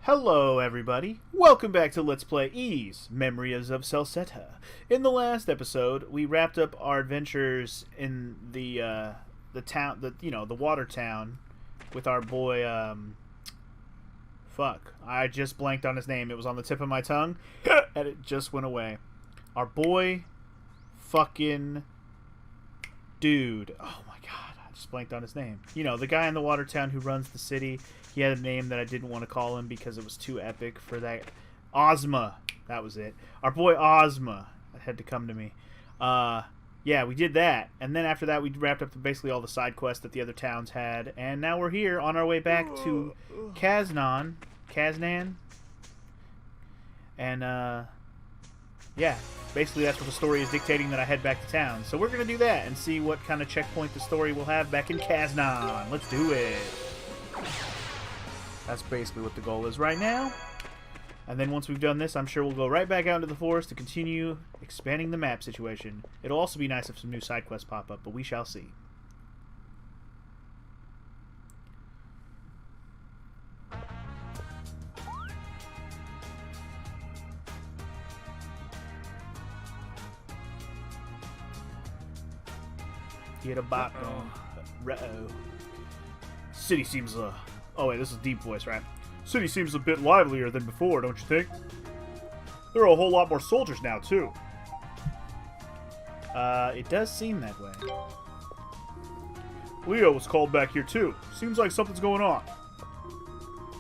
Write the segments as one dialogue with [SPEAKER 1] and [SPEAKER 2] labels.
[SPEAKER 1] Hello everybody, welcome back to Let's Play Ys, Memories of Celceta. In the last episode, we wrapped up our adventures in the town, the water town, with our boy, fuck, I just blanked on his name, it was on the tip of my tongue, and it just went away. Our boy, fucking, dude, oh my god, I just blanked on his name. You know, the guy in the water town who runs the city. He had a name that I didn't want to call him because it was too epic for that. Ozma. That was it. Our boy Ozma. That had to come to me. Yeah, we did that. And then after that, we wrapped up basically all the side quests that the other towns had. And now we're here on our way back to Casnan. And, yeah. Basically, that's what the story is dictating, that I head back to town. So we're going to do that and see what kind of checkpoint the story will have back in Casnan. Let's do it. That's basically what the goal is right now. And then once we've done this, I'm sure we'll go right back out into the forest to continue expanding the map situation. It'll also be nice if some new side quests pop up, but we shall see. Get a bot going. City seems oh wait, this is deep voice, right? City seems a bit livelier than before, don't you think? There are a whole lot more soldiers now, too. It does seem that way. Leo was called back here, too. Seems like something's going on.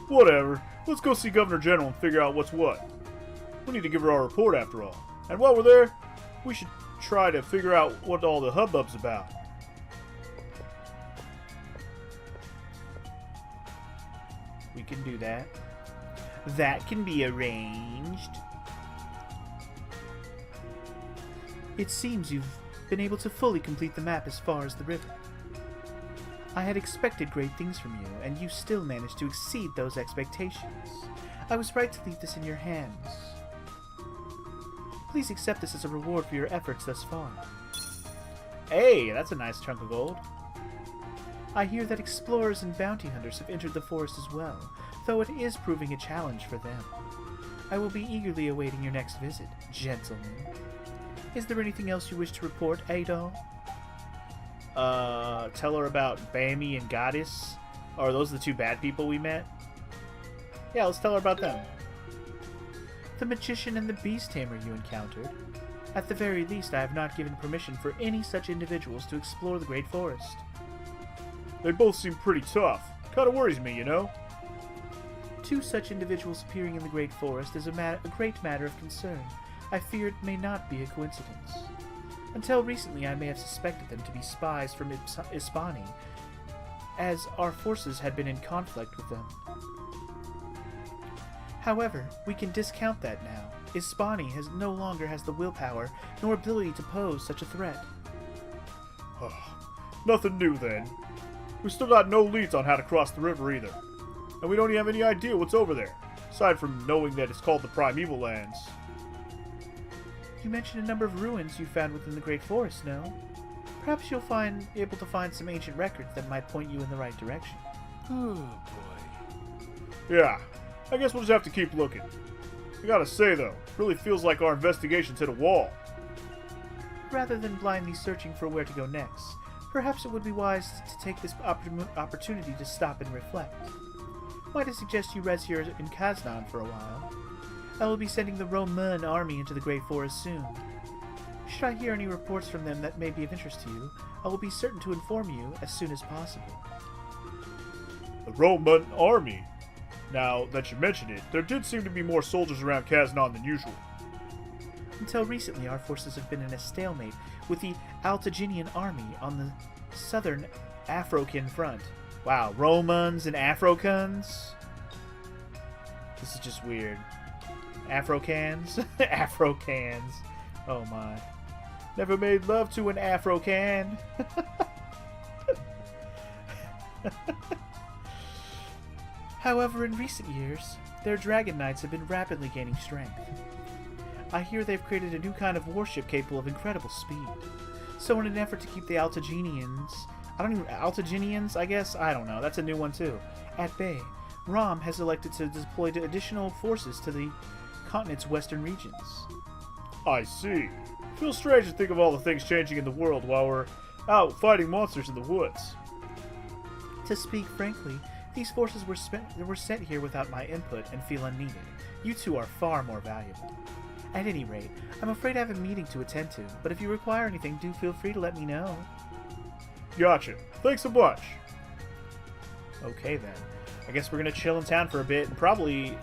[SPEAKER 1] Whatever. Let's go see Governor General and figure out what's what. We need to give her our report, after all. And while we're there, we should try to figure out what all the hubbub's about. We can do that. That can be arranged.
[SPEAKER 2] It seems you've been able to fully complete the map as far as the river. I had expected great things from you, and you still managed to exceed those expectations. I was right to leave this in your hands. Please accept this as a reward for your efforts thus far.
[SPEAKER 1] Hey, that's a nice chunk of gold.
[SPEAKER 2] I hear that explorers and bounty hunters have entered the forest as well, though it is proving a challenge for them. I will be eagerly awaiting your next visit, gentlemen. Is there anything else you wish to report, Adol?
[SPEAKER 1] Tell her about Bammy and Goddess. Are those the two bad people we met? Yeah, let's tell her about them.
[SPEAKER 2] The magician and the beast tamer you encountered. At the very least, I have not given permission for any such individuals to explore the Great Forest.
[SPEAKER 1] They both seem pretty tough. Kinda worries me, you know?
[SPEAKER 2] Two such individuals appearing in the Great Forest is a great matter of concern. I fear it may not be a coincidence. Until recently, I may have suspected them to be spies from Ispani, as our forces had been in conflict with them. However, we can discount that now. Ispani no longer has the willpower nor ability to pose such a threat.
[SPEAKER 1] Nothing new then. We still got no leads on how to cross the river either. And we don't even have any idea what's over there, aside from knowing that it's called the Primeval Lands.
[SPEAKER 2] You mentioned a number of ruins you found within the Great Forest, no? Perhaps you'll able to find some ancient records that might point you in the right direction.
[SPEAKER 1] Oh boy. Yeah, I guess we'll just have to keep looking. I gotta say though, it really feels like our investigation's hit a wall.
[SPEAKER 2] Rather than blindly searching for where to go next, perhaps it would be wise to take this opportunity to stop and reflect. Might I suggest you rest here in Casnan for a while? I will be sending the Roman army into the Great Forest soon. Should I hear any reports from them that may be of interest to you, I will be certain to inform you as soon as possible.
[SPEAKER 1] The Roman army? Now that you mention it, there did seem to be more soldiers around Casnan than usual.
[SPEAKER 2] Until recently, our forces have been in a stalemate with the Altaginian army on the southern Afrocan front.
[SPEAKER 1] Wow, Romans and Afrocans? This is just weird. Afrocans? Afrocans. Oh my. Never made love to an Afrocan.
[SPEAKER 2] However, in recent years, their dragon knights have been rapidly gaining strength. I hear they've created a new kind of warship capable of incredible speed. So in an effort to keep the Altaginians, I guess? I don't know. That's a new one too. At bay, Rom has elected to deploy additional forces to the continent's western regions.
[SPEAKER 1] I see. Feels strange to think of all the things changing in the world while we're out fighting monsters in the woods.
[SPEAKER 2] To speak frankly, these forces were sent here without my input and feel unneeded. You two are far more valuable. At any rate, I'm afraid I have a meeting to attend to, but if you require anything, do feel free to let me know.
[SPEAKER 1] Gotcha. Thanks so much.
[SPEAKER 2] Okay then. I guess we're going to chill in town for a bit and probably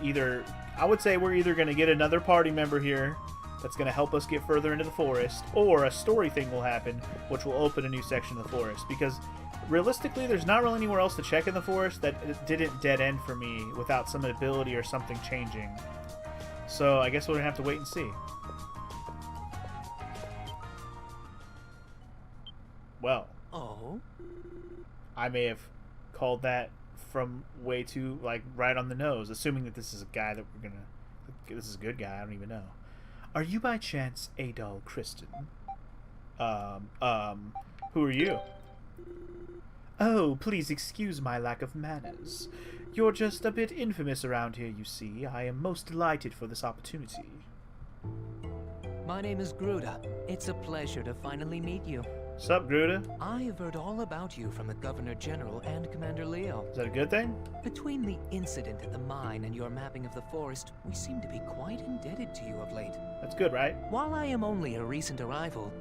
[SPEAKER 2] I would say we're either going to get another party member here that's going to help us get further into the forest, or a story thing will happen which will open a new section of the forest, because realistically there's not really anywhere else to check in the forest that didn't dead end for me without some ability or something changing. So I guess we're going to have to wait and see. Well.
[SPEAKER 3] Oh?
[SPEAKER 2] I may have called that from way too, right on the nose, assuming that this is a guy that we're gonna... This is a good guy, I don't even know. Are you by chance Adol Kristen?
[SPEAKER 1] Who are you?
[SPEAKER 2] Oh, please excuse my lack of manners. You're just a bit infamous around here, you see. I am most delighted for this opportunity.
[SPEAKER 3] My name is Gruda. It's a pleasure to finally meet you.
[SPEAKER 1] Sup, Gruda?
[SPEAKER 3] I have heard all about you from the Governor General and Commander Leo.
[SPEAKER 1] Is that a good thing?
[SPEAKER 3] Between the incident at the mine and your mapping of the forest, we seem to be quite indebted to you of late.
[SPEAKER 1] That's good, right?
[SPEAKER 3] While I am only a recent arrival,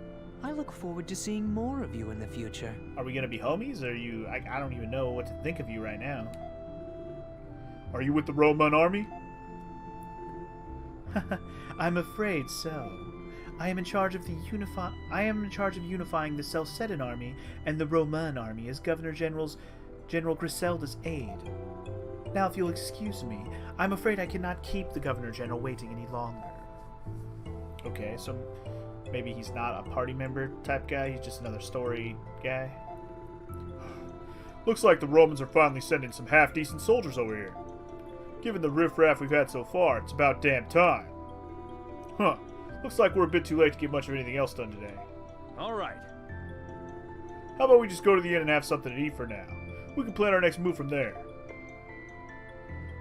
[SPEAKER 3] I look forward to seeing more of you in the future.
[SPEAKER 1] Are we gonna be homies? Or are you... I don't even know what to think of you right now. Are you with the Roman army?
[SPEAKER 2] I'm afraid so. I am in charge of unifying the Celcetan army and the Roman army as General Griselda's aide. Now, if you'll excuse me, I'm afraid I cannot keep the Governor General waiting any longer.
[SPEAKER 1] Okay, so maybe he's not a party member type guy, he's just another story guy. Looks like the Romans are finally sending some half-decent soldiers over here. Given the riffraff we've had so far, it's about damn time. Huh. Looks like we're a bit too late to get much of anything else done today.
[SPEAKER 4] Alright.
[SPEAKER 1] How about we just go to the inn and have something to eat for now? We can plan our next move from there.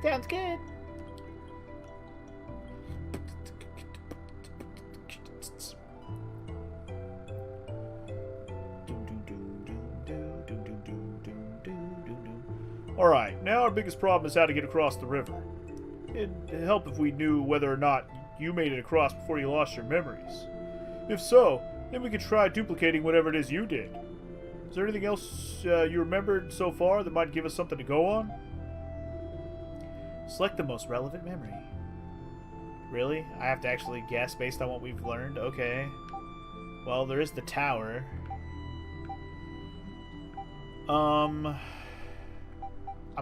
[SPEAKER 2] Sounds good.
[SPEAKER 1] Alright, now our biggest problem is how to get across the river. It'd help if we knew whether or not you made it across before you lost your memories. If so, then we could try duplicating whatever it is you did. Is there anything else you remembered so far that might give us something to go on?
[SPEAKER 2] Select the most relevant memory.
[SPEAKER 1] Really? I have to actually guess based on what we've learned? Okay. Well, there is the tower. I'm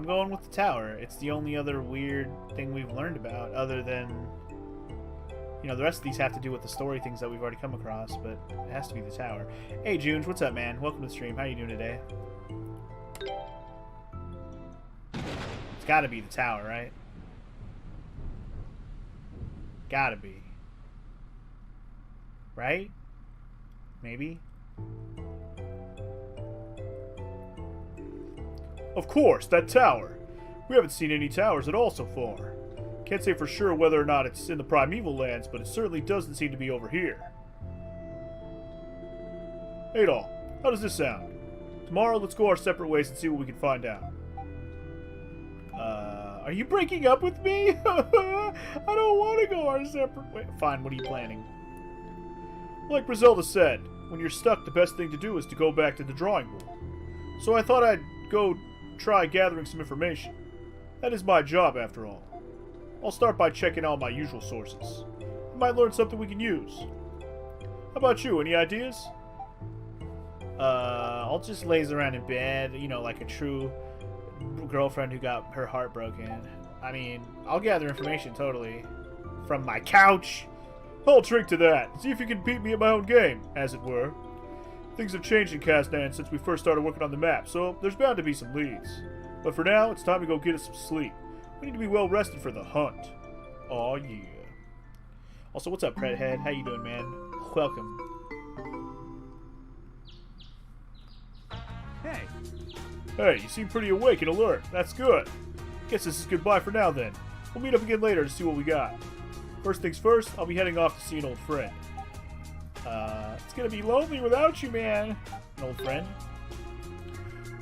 [SPEAKER 1] going with the tower. It's the only other weird thing we've learned about, other than... You know, the rest of these have to do with the story things that we've already come across, but it has to be the tower. Hey, Junes, what's up, man? Welcome to the stream. How you doing today? It's gotta be the tower, right? Gotta be. Right? Maybe? Of course, that tower! We haven't seen any towers at all so far. Can't say for sure whether or not it's in the Primeval Lands, but it certainly doesn't seem to be over here. Adol, how does this sound? Tomorrow, let's go our separate ways and see what we can find out. Are you breaking up with me? I don't want to go our separate ways. Fine, what are you planning? Like Griselda said, when you're stuck, the best thing to do is to go back to the drawing board. So I thought I'd go try gathering some information. That is my job, after all. I'll start by checking out my usual sources. I might learn something we can use. How about you? Any ideas? I'll just laze around in bed, you know, like a true girlfriend who got her heart broken. I mean, I'll gather information, totally. From my couch! I'll drink to that. See if you can beat me at my own game, as it were. Things have changed in Casnan since we first started working on the map, so there's bound to be some leads. But for now, it's time to go get us some sleep. We need to be well rested for the hunt. Aw, yeah. Also, what's up, Predhead? How you doing, man? Welcome.
[SPEAKER 4] Hey.
[SPEAKER 1] Hey, you seem pretty awake and alert. That's good. Guess this is goodbye for now then. We'll meet up again later to see what we got. First things first, I'll be heading off to see an old friend. It's gonna be lonely without you, man. An old friend?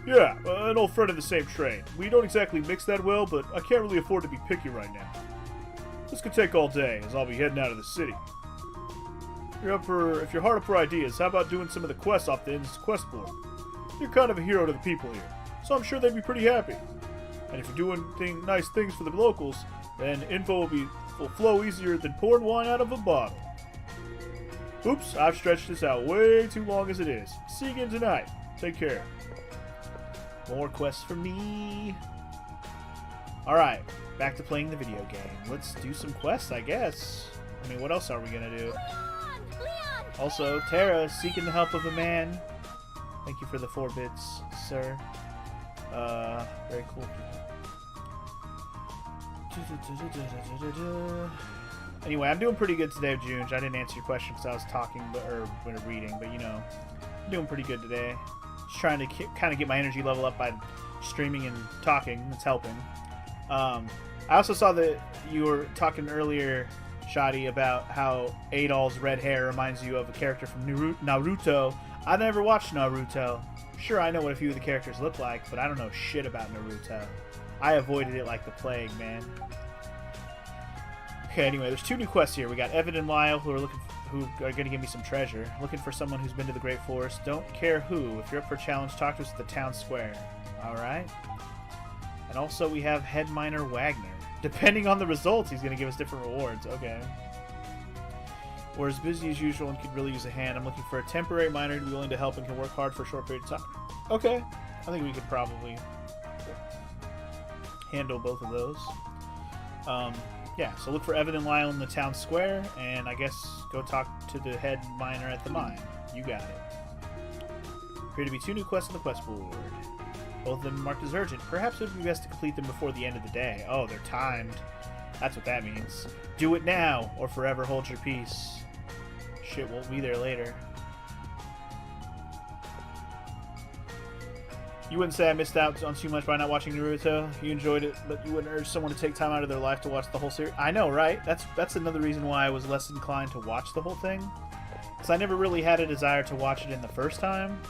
[SPEAKER 1] Yeah, an old friend of the same train. We don't exactly mix that well, but I can't really afford to be picky right now. This could take all day, as I'll be heading out of the city. If you're hard up for ideas, how about doing some of the quests off the inn's quest board? You're kind of a hero to the people here, so I'm sure they'd be pretty happy. And if you're doing nice things for the locals, then info will flow easier than pouring wine out of a bottle. Oops, I've stretched this out way too long as it is. See you again tonight. Take care. More quests for me. Alright, back to playing the video game. Let's do some quests, I guess. I mean, what else are we gonna do?
[SPEAKER 4] Leon!
[SPEAKER 1] Also, Tara, seeking the help of a man. Thank you for the 4 bits, sir. Very cool. Anyway, I'm doing pretty good today, Junge. I didn't answer your question because I was talking, or reading, but you know, I'm doing pretty good today. Just trying to kind of get my energy level up by streaming and talking. It's helping. I also saw that you were talking earlier, Shadi, about how Adol's red hair reminds you of a character from Naruto. I never watched Naruto. Sure, I know what a few of the characters look like, but I don't know shit about Naruto. I avoided it like the plague, man. Okay, anyway, there's 2 new quests here. We got Evan and Lyle who are going to give me some treasure. Looking for someone who's been to the Great Forest. Don't care who. If you're up for a challenge, talk to us at the town square. Alright. And also we have Head Miner Wagner. Depending on the results, he's going to give us different rewards. Okay. We're as busy as usual and could really use a hand. I'm looking for a temporary miner to be willing to help and can work hard for a short period of time. Okay. I think we could probably handle both of those. Yeah, so look for Evan and Lyle in the town square, and I guess go talk to the head miner at the mine. You got it. Appear to be 2 new quests on the quest board. Both of them marked as urgent. Perhaps it would be best to complete them before the end of the day. Oh, they're timed. That's what that means. Do it now, or forever hold your peace. Shit, we'll be there later. You wouldn't say I missed out on too much by not watching Naruto. You enjoyed it, but you wouldn't urge someone to take time out of their life to watch the whole series. I know, right? That's another reason why I was less inclined to watch the whole thing. Because I never really had a desire to watch it in the first time.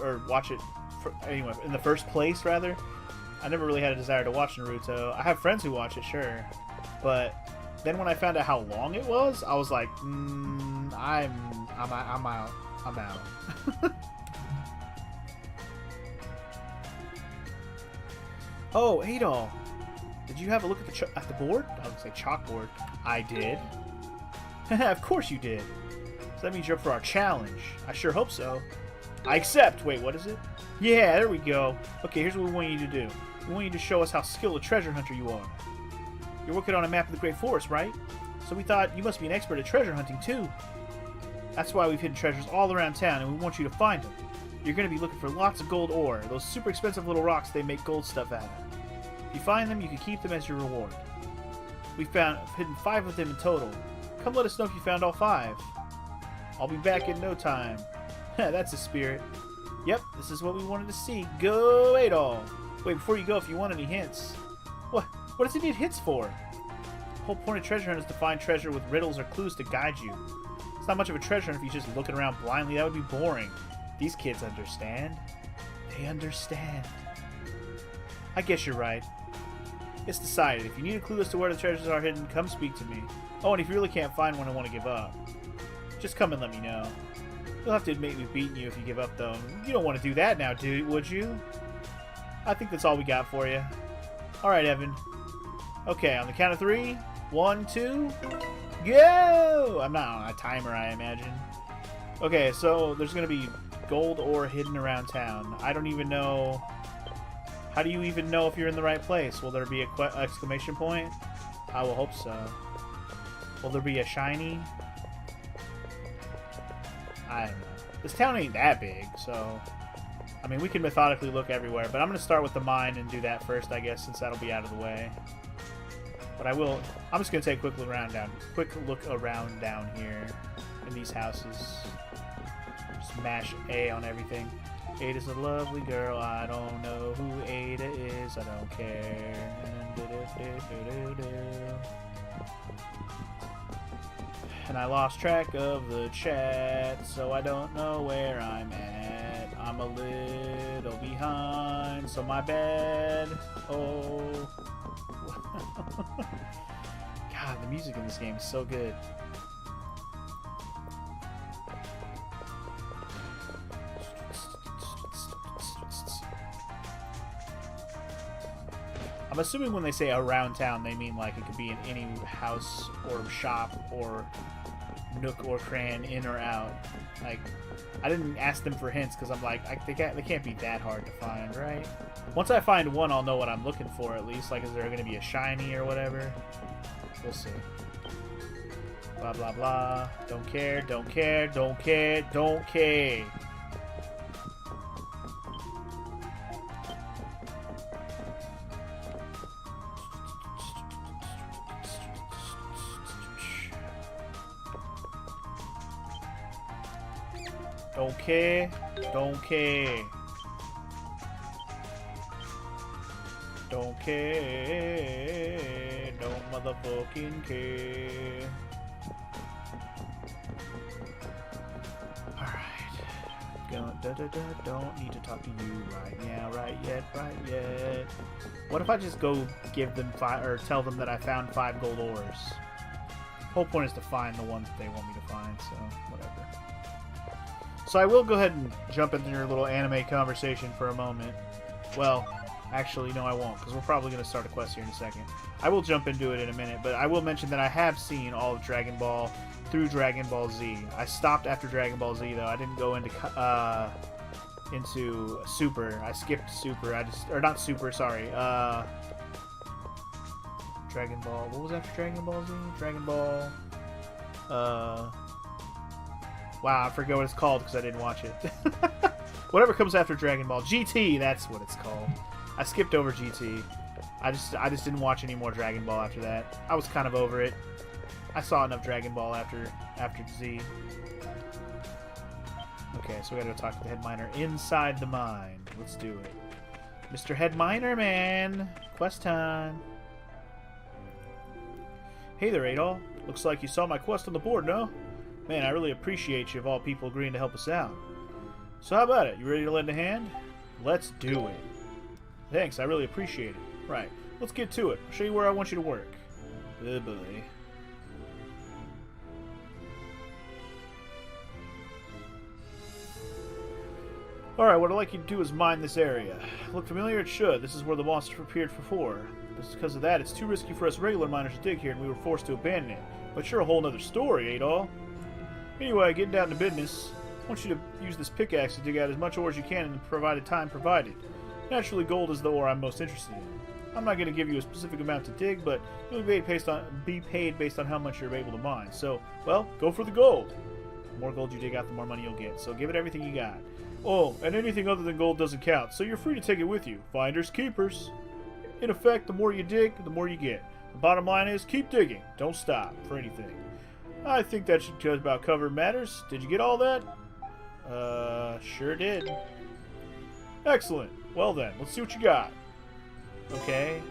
[SPEAKER 1] Or watch it, anyway, in the first place, rather. I never really had a desire to watch Naruto. I have friends who watch it, sure. But then when I found out how long it was, I was like, I'm out. I'm out. Oh, Adol, did you have a look at the board? I would say chalkboard. I did. Of course you did. So that means you're up for our challenge. I sure hope so. I accept. Wait, what is it? Yeah, there we go. Okay, here's what we want you to do. We want you to show us how skilled a treasure hunter you are. You're working on a map of the Great Forest, right? So we thought you must be an expert at treasure hunting, too. That's why we've hidden treasures all around town, and we want you to find them. You're going to be looking for lots of gold ore, those super expensive little rocks they make gold stuff out of. If you find them, you can keep them as your reward. We've hidden 5 of them in total. Come let us know if you found all 5. I'll be back in no time. That's the spirit. Yep, this is what we wanted to see. Go Adol! Wait, before you go, if you want any hints. What does he need hints for? The whole point of treasure hunt is to find treasure with riddles or clues to guide you. It's not much of a treasure hunt if you're just looking around blindly. That would be boring. These kids understand. They understand. I guess you're right. It's decided. If you need a clue as to where the treasures are hidden, come speak to me. Oh, and if you really can't find one and want to give up, just come and let me know. You'll have to admit we've beaten you if you give up, though. You don't want to do that now, would you? I think that's all we got for you. Alright, Evan. Okay, on the count of 3. 1, 2, go! I'm not on a timer, I imagine. Okay, so there's going to be gold ore hidden around town. I don't even know... How do you even know if you're in the right place? Will there be an exclamation point? I will hope so. Will there be a shiny? I don't know. This town ain't that big, so... I mean, we can methodically look everywhere, but I'm going to start with the mine and do that first, I guess, since that'll be out of the way. But I'm just going to take a quick look around down here in these houses. Just mash A on everything. Ada's a lovely girl. I don't know who Ada is. I don't care. And I lost track of the chat, so I don't know where I'm at. I'm a little behind, so my bad. Oh. God, the music in this game is so good. I'm assuming when they say around town, they mean like it could be in any house or shop or nook or cran, in or out. Like, I didn't ask them for hints because I'm like, they can't be that hard to find, right? Once I find one, I'll know what I'm looking for at least. Like, is there going to be a shiny or whatever? We'll see. Blah, blah, blah. Don't care, don't care, don't care, don't care. Don't care, don't care. Don't care, don't motherfucking care. Alright. Don't need to talk to you right now, right yet. What if I just go give them tell them that I found 5 gold ores? Whole point is to find the ones that they want me to find, so whatever. So I will go ahead and jump into your little anime conversation for a moment. Well, actually, no, I won't, because we're probably going to start a quest here in a second. I will jump into it in a minute, but I will mention that I have seen all of Dragon Ball through Dragon Ball Z. I stopped after Dragon Ball Z, though. I didn't go into Super. I skipped Super. Or not Super, sorry. Dragon Ball. What was after Dragon Ball Z? Dragon Ball. Wow, I forget what it's called because I didn't watch it. Whatever comes after Dragon Ball. GT, that's what it's called. I skipped over GT. I just didn't watch any more Dragon Ball after that. I was kind of over it. I saw enough Dragon Ball after Z. Okay, so we gotta go talk to the head miner inside the mine. Let's do it. Mr. Head Miner, man! Quest time! Hey there, Adol. Looks like you saw my quest on the board, no? Man, I really appreciate you of all people agreeing to help us out. So how about it? You ready to lend a hand? Let's do it. Thanks, I really appreciate it. Right, let's get to it. I'll show you where I want you to work. Oh boy. Alright, what I'd like you to do is mine this area. Look familiar? It should. This is where the monster appeared before. Because of that, it's too risky for us regular miners to dig here, and we were forced to abandon it. But you're a whole nother story, Adol. Anyway, getting down to business, I want you to use this pickaxe to dig out as much ore as you can in the provided time provided. Naturally, gold is the ore I'm most interested in. I'm not going to give you a specific amount to dig, but you'll be paid based on how much you're able to mine. So, well, go for the gold. The more gold you dig out, the more money you'll get. So give it everything you got. Oh, and anything other than gold doesn't count, so you're free to take it with you. Finders keepers. In effect, the more you dig, the more you get. The bottom line is, keep digging. Don't stop for anything. I think that should just about cover matters. Did you get all that? Sure did. Excellent. Well then, let's see what you got. Okay.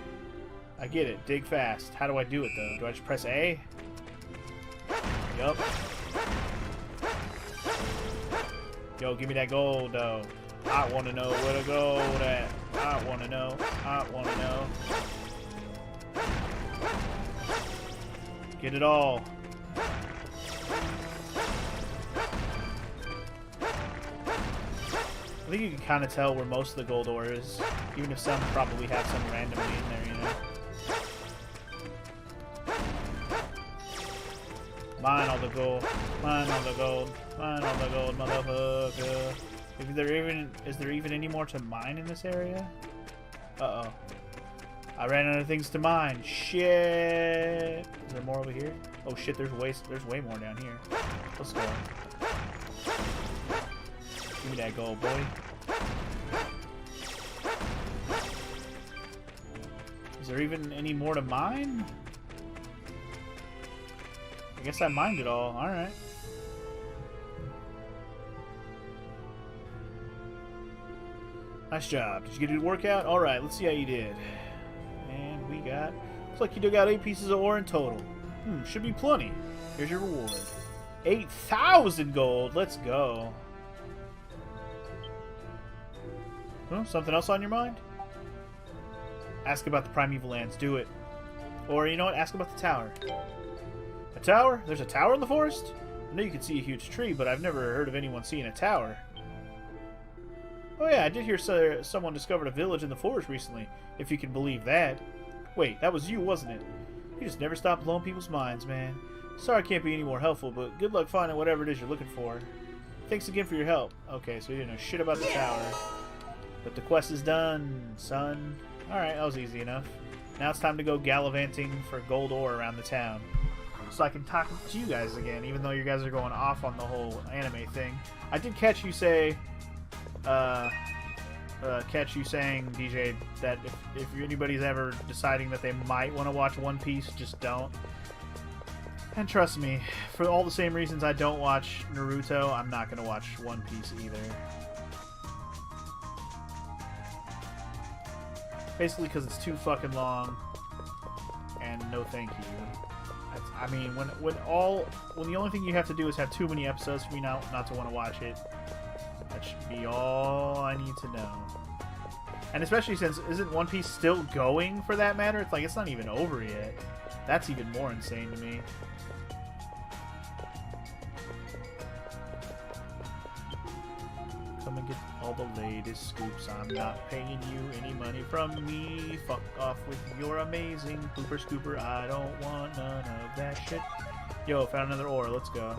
[SPEAKER 1] I get it. Dig fast. How do I do it, though? Do I just press A? Yup. Yo, give me that gold, though. I want to know where the gold at. I want to know. I want to know. Get it all. I think you can kind of tell where most of the gold ore is, even if some probably have some randomly in there, you know. Mine all the gold. Mine all the gold. Mine all the gold, motherfucker. Is there even any more to mine in this area? Uh-oh. I ran out of things to mine. Shit. Is there more over here? Oh shit, there's way more down here. Let's go. Give me that gold, boy. Is there even any more to mine? I guess I mined it all. Alright. Nice job. Did you get a good workout? Alright, let's see how you did. And we got... Looks like you dug out 8 pieces of ore in total. Should be plenty. Here's your reward. 8,000 gold. Let's go. Something else on your mind? Ask about the Primeval Lands. Do it. Or, you know what? Ask about the tower. A tower? There's a tower in the forest? I know you can see a huge tree, but I've never heard of anyone seeing a tower. Oh yeah, I did hear someone discovered a village in the forest recently, if you can believe that. Wait, that was you, wasn't it? You just never stop blowing people's minds, man. Sorry I can't be any more helpful, but good luck finding whatever it is you're looking for. Thanks again for your help. Okay, so you didn't know shit about the tower. But the quest is done, son. Alright, that was easy enough. Now it's time to go gallivanting for gold ore around the town. So I can talk to you guys again, even though you guys are going off on the whole anime thing. I did catch you say... catch you saying, DJ, that if anybody's ever deciding that they might want to watch One Piece, just don't. And trust me, for all the same reasons I don't watch Naruto, I'm not going to watch One Piece either. Basically because it's too fucking long, and no thank you. I mean, when the only thing you have to do is have too many episodes for me not to want to watch it, that should be all I need to know. And especially since, isn't One Piece still going, for that matter? It's like, it's not even over yet. That's even more insane to me. Come and get all the latest scoops. I'm not paying you any money from me. Fuck off with your amazing pooper scooper. I don't want none of that shit. Yo, found another ore. Let's go.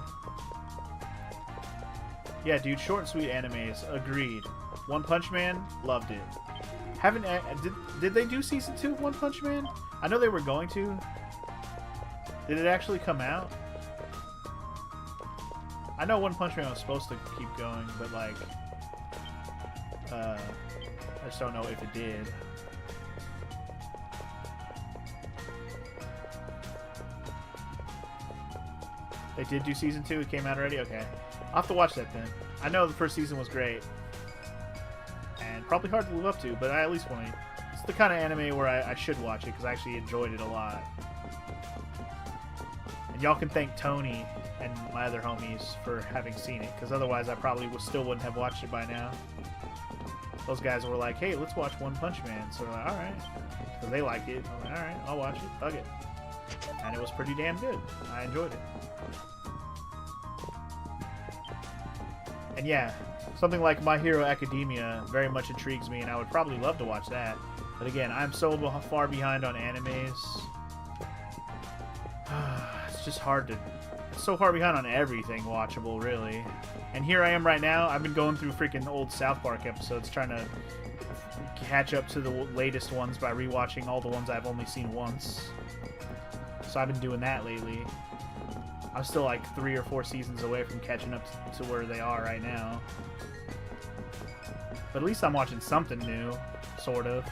[SPEAKER 1] Yeah, dude, short and sweet animes. Agreed. One Punch Man, loved it. Did they do season 2 of One Punch Man? I know they were going to. Did it actually come out? I know One Punch Man was supposed to keep going, but like, I just don't know if it did. They did do season 2? It came out already? Okay. I'll have to watch that then. I know the first season was great. And probably hard to live up to, but I at least want to. It's the kind of anime where I should watch it, because I actually enjoyed it a lot. And y'all can thank Tony and my other homies for having seen it, because otherwise I probably still wouldn't have watched it by now. Those guys were like, hey, let's watch One Punch Man. So we're like, alright. Because they liked it. I'm like, alright, I'll watch it. Fuck it. And it was pretty damn good. I enjoyed it. And yeah, something like My Hero Academia very much intrigues me, and I would probably love to watch that. But again, I'm so far behind on animes. It's just hard to... It's so far behind on everything watchable, really. And here I am right now. I've been going through freaking old South Park episodes, trying to catch up to the latest ones by rewatching all the ones I've only seen once. So I've been doing that lately. I'm still like 3 or 4 seasons away from catching up to where they are right now. But at least I'm watching something new, sort of.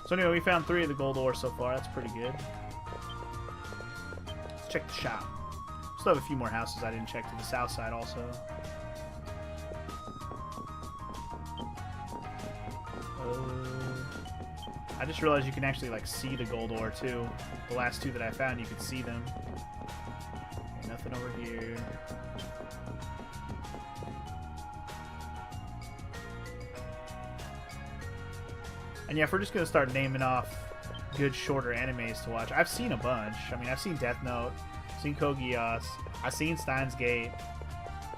[SPEAKER 1] So anyway, we found 3 of the gold ore so far. That's pretty good. Let's check the shop. Still have a few more houses I didn't check to the south side also. I just realized you can actually like see the gold ore too. The last 2 that I found, you could see them. Nothing over here. And yeah, if we're just going to start naming off good shorter animes to watch, I've seen a bunch. I mean, I've seen Death Note, I've seen Code Geass, I've seen Steins Gate,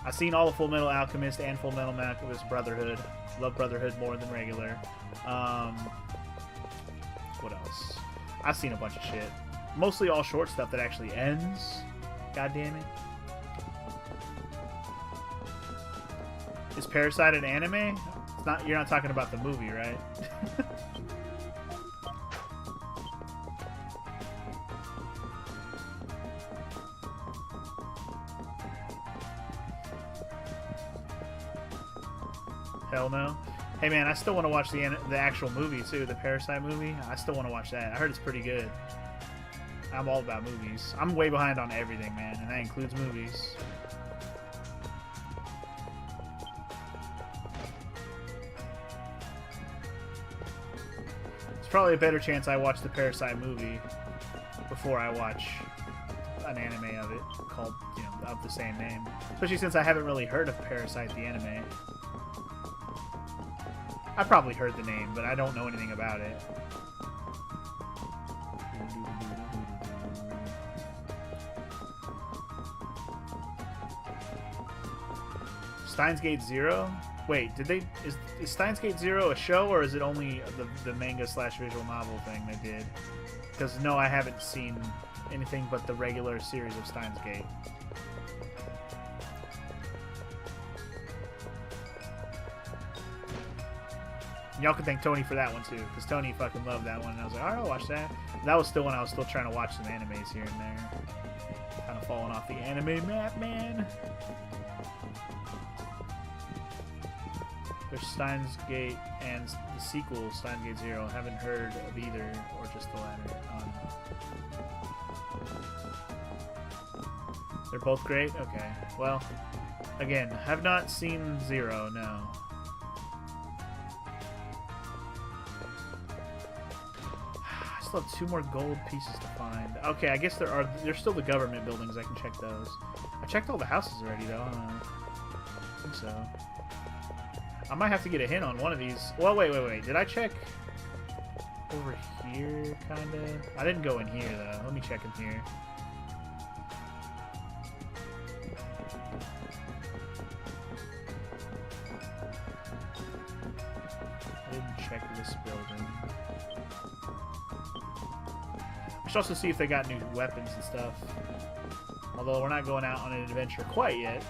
[SPEAKER 1] I've seen all of Full Metal Alchemist and Full Metal Alchemist Brotherhood. Love Brotherhood more than regular. What else? I've seen a bunch of shit. Mostly all short stuff that actually ends. God damn it. Is Parasite an anime? It's not. You're not talking about the movie, right? Hell no. Hey man, I still want to watch the actual movie too, the Parasite movie. I still want to watch that. I heard it's pretty good. I'm all about movies. I'm way behind on everything, man, and that includes movies. It's probably a better chance I watch the Parasite movie before I watch an anime of it called, you know, of the same name. Especially since I haven't really heard of Parasite the anime. I probably heard the name, but I don't know anything about it. Steins Gate Zero? Wait, did they... Is Steins Gate Zero a show, or is it only the manga slash visual novel thing they did? Because, no, I haven't seen anything but the regular series of Steins Gate. Y'all can thank Tony for that one, too, because Tony fucking loved that one, and I was like, alright, I'll watch that. That was still when I was still trying to watch some animes here and there. Kind of falling off the anime map, man. There's Steins Gate and the sequel, Steins Gate Zero. Haven't heard of either, or just the latter. They're both great? Okay. Well, again, have not seen Zero, no. I still have 2 more gold pieces to find. Okay, I guess there's still the government buildings. I can check those. I checked all the houses already, though. I think so. I might have to get a hint on one of these. Well, wait. Did I check over here, kinda? I didn't go in here, though. Let me check in here. I didn't check this building. I should also see if they got new weapons and stuff. Although we're not going out on an adventure quite yet.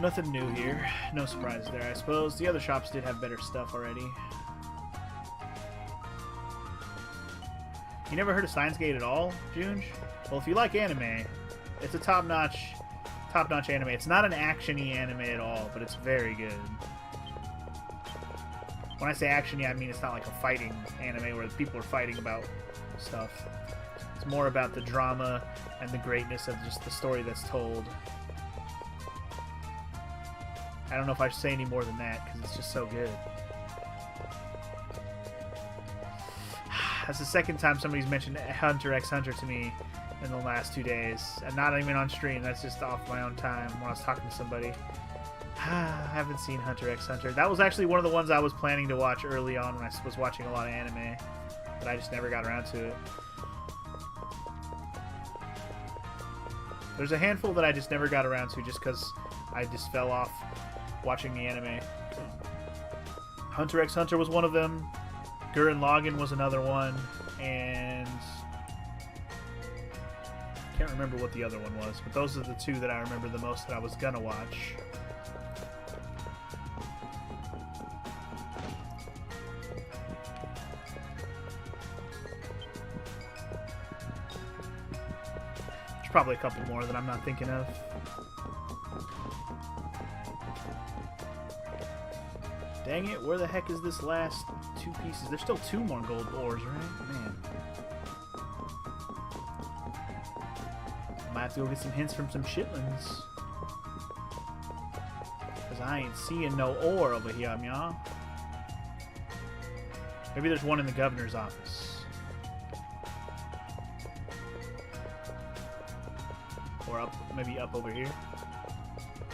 [SPEAKER 1] Nothing new here. No surprise there, I suppose. The other shops did have better stuff already. You never heard of Steins Gate at all, Junge? Well, if you like anime, it's a top-notch anime. It's not an action-y anime at all, but it's very good. When I say action-y, I mean it's not like a fighting anime where people are fighting about stuff. It's more about the drama and the greatness of just the story that's told. I don't know if I should say any more than that, because it's just so good. That's the second time somebody's mentioned Hunter x Hunter to me in the last 2 days. And not even on stream, that's just off my own time when I was talking to somebody. I haven't seen Hunter x Hunter. That was actually one of the ones I was planning to watch early on when I was watching a lot of anime. But I just never got around to it. There's a handful that I just never got around to just because I just fell off watching the anime. Hunter x Hunter was one of them. Gurren Lagann was another one. And I can't remember what the other one was, but those are the 2 that I remember the most that I was gonna watch. There's probably a couple more that I'm not thinking of. Dang it, where the heck is this last 2 pieces? There's still 2 more gold ores, right? Man. Might have to go get some hints from some chitlins. Because I ain't seeing no ore over here, y'all. Maybe there's one in the governor's office. Or up, maybe up over here.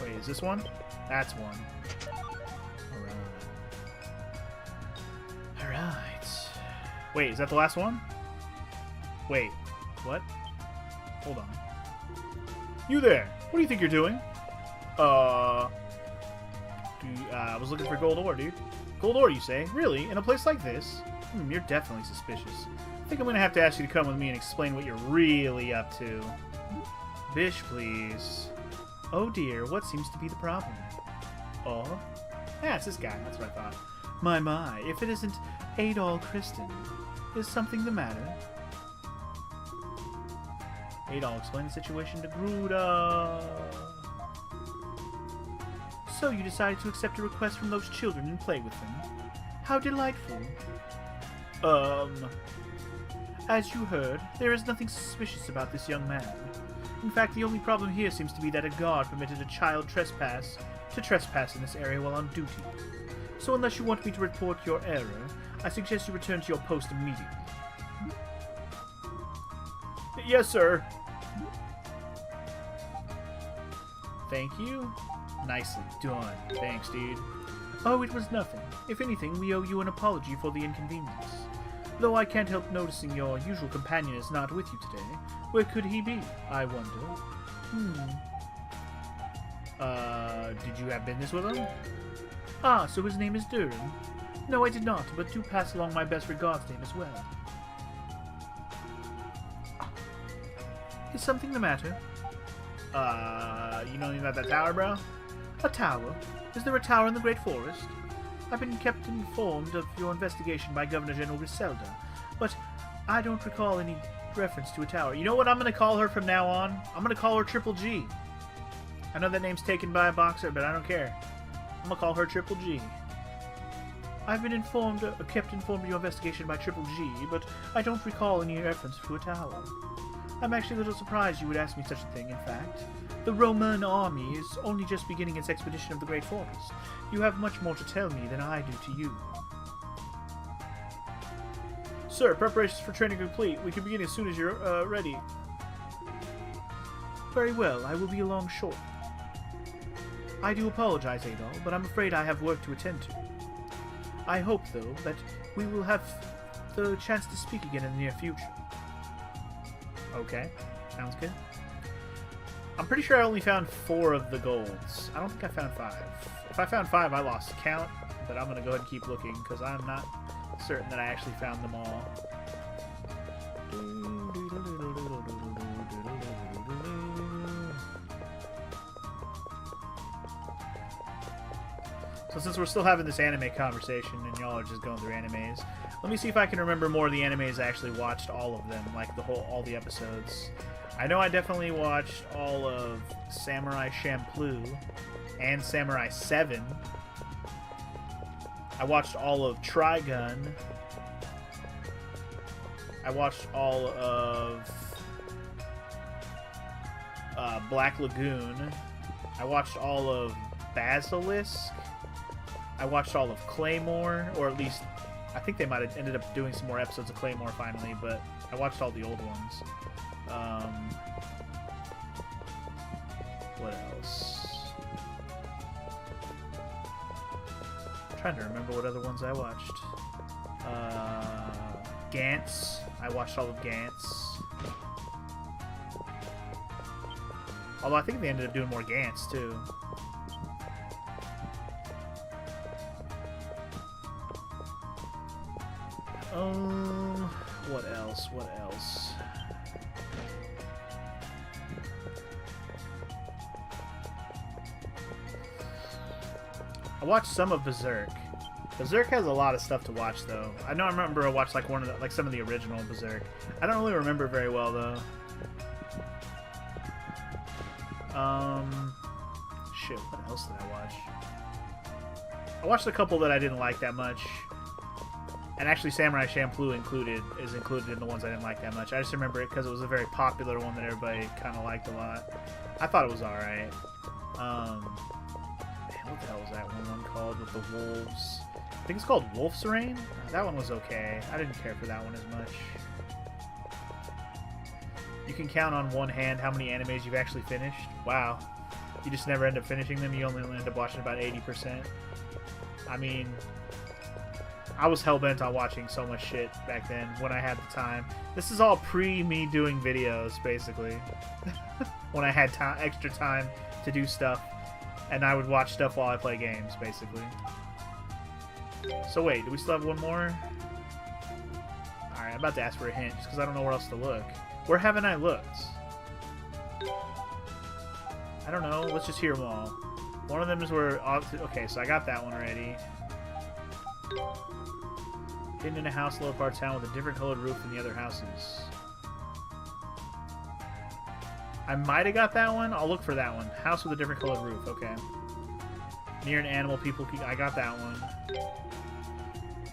[SPEAKER 1] Wait, is this one? That's one. Alright. Wait, is that the last one? Wait, what? Hold on. You there! What do you think you're doing? I was looking for gold ore, dude. Gold ore, you say? Really? In a place like this? You're definitely suspicious. I think I'm gonna have to ask you to come with me and explain what you're really up to. Bish, please. Oh dear, what seems to be the problem? Oh? Yeah, it's this guy. That's what I thought. My, if it isn't Adol Kristen. Is something the matter? Adol, explain the situation to Gruda. So you decided to accept a request from those children and play with them. How delightful.
[SPEAKER 2] As you heard, there is nothing suspicious about this young man. In fact, the only problem here seems to be that a guard permitted a child to trespass in this area while on duty. So unless you want me to report your error, I suggest you return to your post immediately.
[SPEAKER 1] Yes, sir. Thank you. Nicely done. Thanks, dude.
[SPEAKER 2] Oh, it was nothing. If anything, we owe you an apology for the inconvenience. Though I can't help noticing your usual companion is not with you today. Where could he be, I wonder?
[SPEAKER 1] Did you have business with him?
[SPEAKER 2] Ah, so his name is Durin? No, I did not, but do pass along my best regards to him as well. Is something the matter?
[SPEAKER 1] You know anything about that tower, bro?
[SPEAKER 2] A tower? Is there a tower in the Great Forest? I've been kept informed of your investigation by Governor General Griselda, but I don't recall any reference to a tower.
[SPEAKER 1] You know what I'm going to call her from now on? I'm going to call her Triple G. I know that name's taken by a boxer, but I don't care. I'm going to call her Triple G.
[SPEAKER 2] I've been kept informed of your investigation by Triple G, but I don't recall any reference to a tower. I'm actually a little surprised you would ask me such a thing, in fact. The Roman army is only just beginning its expedition of the Great Forest. You have much more to tell me than I do to you.
[SPEAKER 1] Sir, preparations for training complete. We can begin as soon as you're ready.
[SPEAKER 2] Very well, I will be along shortly. I do apologize, Adol, but I'm afraid I have work to attend to. I hope, though, that we will have the chance to speak again in the near future.
[SPEAKER 1] Okay, sounds good. I'm pretty sure I only found 4 of the golds. I don't think I found 5. If I found 5, I lost count, but I'm going to go ahead and keep looking because I'm not certain that I actually found them all. So since we're still having this anime conversation and y'all are just going through animes, let me see if I can remember more of the animes I actually watched all of them, like all the episodes. I know I definitely watched all of Samurai Champloo and Samurai 7. I watched all of Trigun. I watched all of Black Lagoon. I watched all of Basilisk. I watched all of Claymore, or at least I think they might have ended up doing some more episodes of Claymore finally, but I watched all the old ones. What else? I'm trying to remember what other ones I watched. Gantz. I watched all of Gantz. Although I think they ended up doing more Gantz too. What else? What else? I watched some of Berserk. Berserk has a lot of stuff to watch, though. I know I remember I watched like some of the original Berserk. I don't really remember very well, though. Shit. What else did I watch? I watched a couple that I didn't like that much. And actually, Samurai Champloo is included in the ones I didn't like that much. I just remember it because it was a very popular one that everybody kind of liked a lot. I thought it was alright. Man, what the hell was that one called with the wolves? I think it's called Wolf's Reign? That one was okay. I didn't care for that one as much. You can count on one hand how many animes you've actually finished. Wow. You just never end up finishing them. You only end up watching about 80%. I mean, I was hell-bent on watching so much shit back then when I had the time. This is all pre-me doing videos, basically. When I had extra time to do stuff. And I would watch stuff while I play games, basically. So wait, do we still have one more? Alright, I'm about to ask for a hint, just because I don't know where else to look. Where haven't I looked? I don't know, let's just hear them all. One of them is where... Okay, so I got that one already. Hidden in a house lower part of town with a different colored roof than the other houses. I might have got that one. I'll look for that one. House with a different colored roof. Okay. Near an animal, people... I got that one.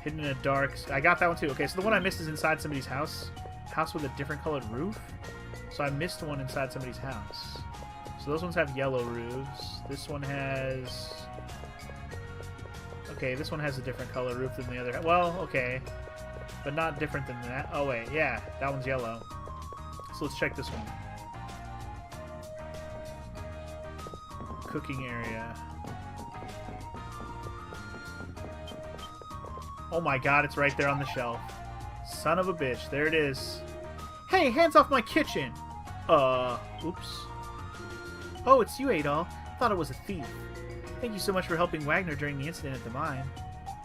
[SPEAKER 1] Hidden in a dark... I got that one too. Okay, so the one I missed is inside somebody's house. House with a different colored roof. So I missed one inside somebody's house. So those ones have yellow roofs. This one has... Okay, this one has a different color roof than the other. Well, okay. But not different than that. Oh, wait. Yeah, that one's yellow. So let's check this one. Cooking area. Oh my god, it's right there on the shelf. Son of a bitch. There it is. Hey, hands off my kitchen! Oops. Oh, it's you, Adol. Thought it was a thief. Thank you so much for helping Wagner during the incident at the mine.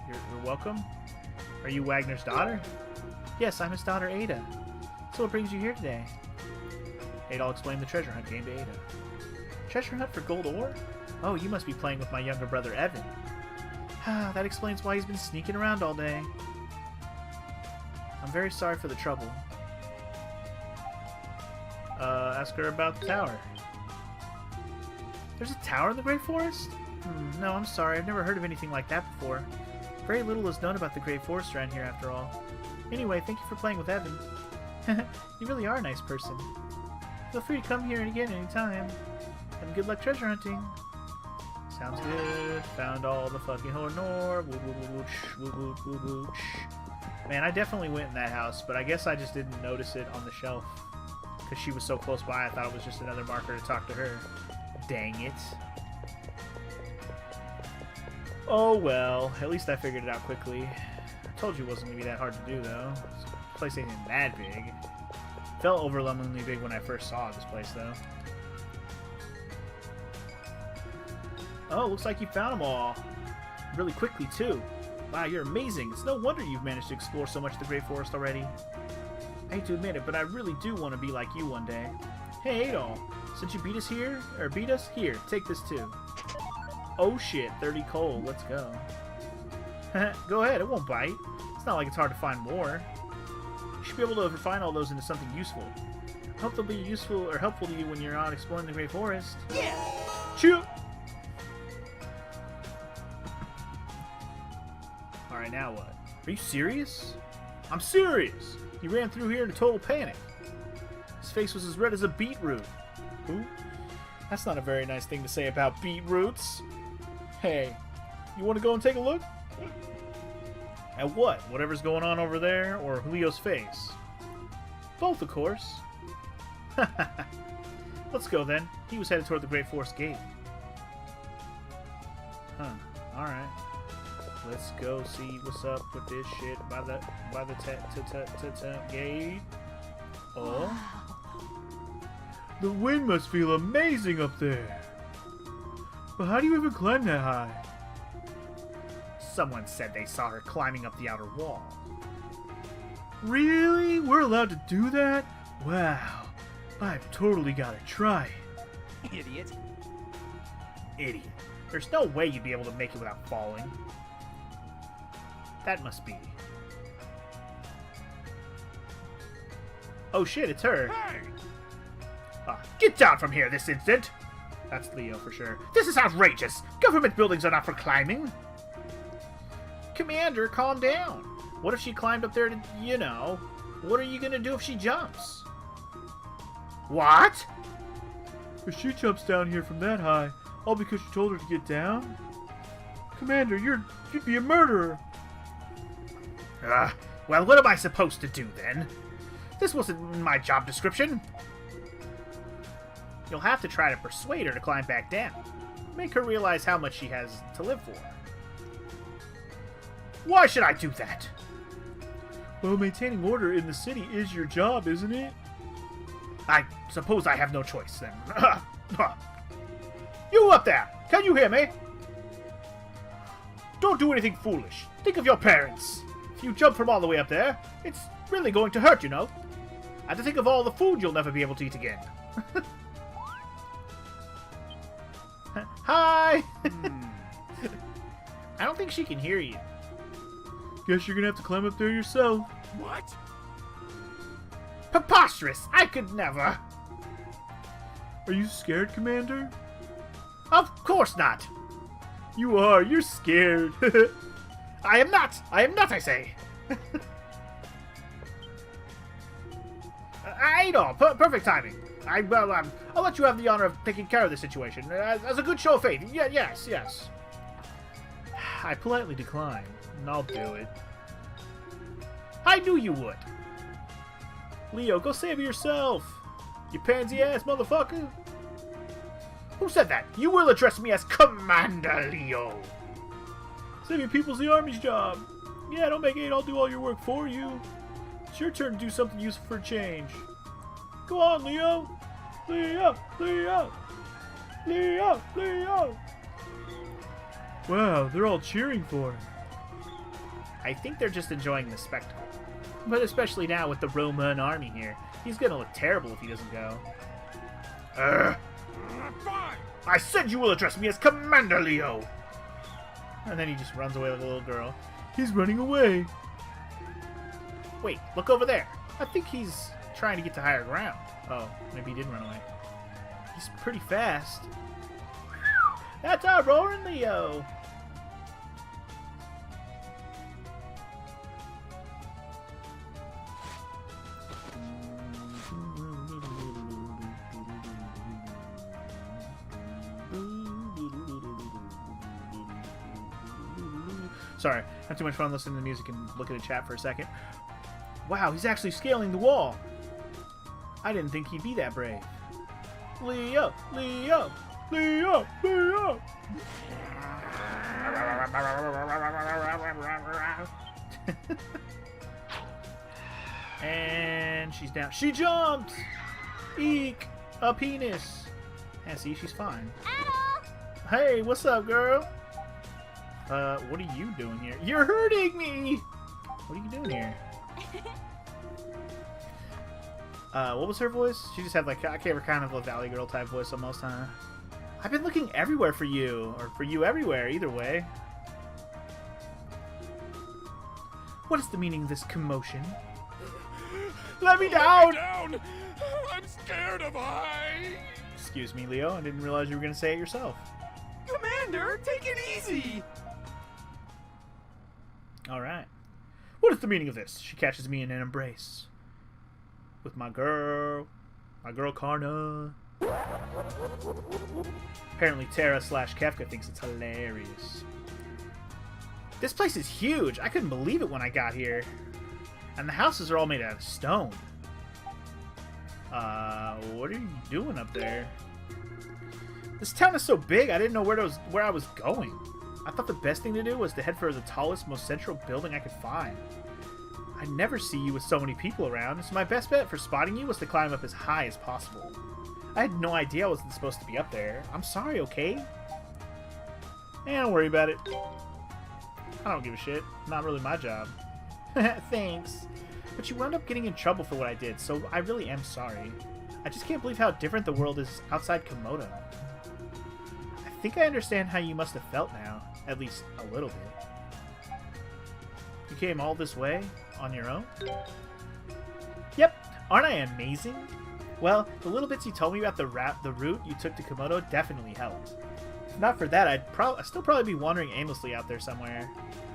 [SPEAKER 1] You're welcome. Are you Wagner's daughter? Yes, I'm his daughter, Ada. So what brings you here today? Adol explained the treasure hunt game to Ada. Treasure hunt for gold ore? Oh, you must be playing with my younger brother, Evan. Ah, that explains why he's been sneaking around all day. I'm very sorry for the trouble. Ask her about the tower. There's a tower in the Great Forest? No, I'm sorry. I've never heard of anything like that before. Very little is known about the Great Forest around here, after all. Anyway, thank you for playing with Evan. You really are a nice person. Feel free to come here again anytime. And good luck treasure hunting. Sounds good. Found all the fucking Hornor. Man, I definitely went in that house, but I guess I just didn't notice it on the shelf. Because she was so close by, I thought it was just another marker to talk to her. Dang it. Oh well, at least I figured it out quickly. I told you it wasn't going to be that hard to do, though. This place ain't that big. It felt overwhelmingly big when I first saw this place, though. Oh, looks like you found them all. Really quickly, too. Wow, you're amazing. It's no wonder you've managed to explore so much of the Great Forest already. I hate to admit it, but I really do want to be like you one day. Hey, Adol. Since you beat us, here, take this too. Oh shit, 30 coal. Let's go. Go ahead, it won't bite. It's not like it's hard to find more. You should be able to refine all those into something useful. I hope they'll be useful or helpful to you when you're out exploring the Great Forest. Yeah! Shoot! Alright, now what? Are you serious? I'm serious! He ran through here in a total panic. His face was as red as a beetroot. Ooh, that's not a very nice thing to say about beetroots. Hey, you want to go and take a look? At what? Whatever's going on over there, or Julio's face? Both, of course. Let's go then. He was headed toward the Great Forest Gate. Huh. Alright. Let's go see what's up with this shit by the gate. Oh. The wind must feel amazing up there. But how do you even climb that high? Someone said they saw her climbing up the outer wall. Really? We're allowed to do that? Wow. I've totally got to try.
[SPEAKER 3] Idiot.
[SPEAKER 1] Idiot. There's no way you'd be able to make it without falling. That must be. Oh shit, it's her.
[SPEAKER 3] Hey!
[SPEAKER 1] Get down from here this instant! That's Leo for sure. This is outrageous! Government buildings are not for climbing! Commander, calm down. What if she climbed up there to, you know, what are you gonna do if she jumps? What? If she jumps down here from that high, all because you told her to get down? Commander, you'd be a murderer. Well, what am I supposed to do then? This wasn't in my job description. You'll have to try to persuade her to climb back down. Make her realize how much she has to live for. Why should I do that? Well, maintaining order in the city is your job, isn't it? I suppose I have no choice, then. You up there! Can you hear me? Don't do anything foolish. Think of your parents. If you jump from all the way up there, it's really going to hurt, you know. And to think of all the food you'll never be able to eat again. Hi! I don't think she can hear you. Guess you're gonna have to climb up there yourself.
[SPEAKER 3] What?
[SPEAKER 1] Preposterous! I could never!
[SPEAKER 2] Are you scared, Commander?
[SPEAKER 1] Of course not!
[SPEAKER 2] You are. You're scared.
[SPEAKER 1] I am not! I am not, I say! Idol! Perfect timing. I'll let you have the honor of taking care of the situation. As a good show of faith. Yes. I politely decline, and I'll do it. I knew you would. Leo, go save yourself. You pansy-ass motherfucker. Who said that? You will address me as Commander Leo. Saving people's the Army's job. Yeah, don't make it. I'll do all your work for you. It's your turn to do something useful for a change. Go on, Leo. Leo. Wow, they're all cheering for him. I think they're just enjoying the spectacle. But especially now with the Roman army here. He's gonna look terrible if he doesn't go. Fine. I said you will address me as Commander Leo. And then he just runs away like a little girl. He's running away. Wait, look over there. I think he's trying to get to higher ground. Oh, maybe he did run away. He's pretty fast. That's our roaring Leo. Sorry, not too much fun listening to music and looking at chat for a second. Wow, he's actually scaling the wall. I didn't think he'd be that brave. Leo! And she's down. She jumped! Eek! A penis! And see, she's fine. Hey, what's up, girl? What are you doing here? You're hurting me! What are you doing here? What was her voice? She just had like, I gave her kind of a Valley Girl type voice almost, huh? I've been looking everywhere for you, or for you everywhere, either way. What is the meaning of this commotion? Let me down!
[SPEAKER 4] I'm scared of heights!
[SPEAKER 1] Excuse me, Leo, I didn't realize you were going to say it yourself.
[SPEAKER 4] Commander, take it easy!
[SPEAKER 1] Alright. What is the meaning of this? She catches me in an embrace. With my girl Karna. Apparently Tara/Kefka thinks it's hilarious. This place is huge. I couldn't believe it when I got here. And the houses are all made out of stone. What are you doing up there? This town is so big, I didn't know where I was going. I thought the best thing to do was to head for the tallest, most central building I could find. I never see you with so many people around, so my best bet for spotting you was to climb up as high as possible. I had no idea I wasn't supposed to be up there. I'm sorry, okay? Don't worry about it. I don't give a shit. Not really my job. Thanks. But you wound up getting in trouble for what I did, so I really am sorry. I just can't believe how different the world is outside Komodo. I think I understand how you must have felt now. At least a little bit. You came all this way? On your own? Yep. Aren't I amazing? Well, the little bits you told me about the route you took to Komodo definitely helped. If not for that, I'd still probably be wandering aimlessly out there somewhere.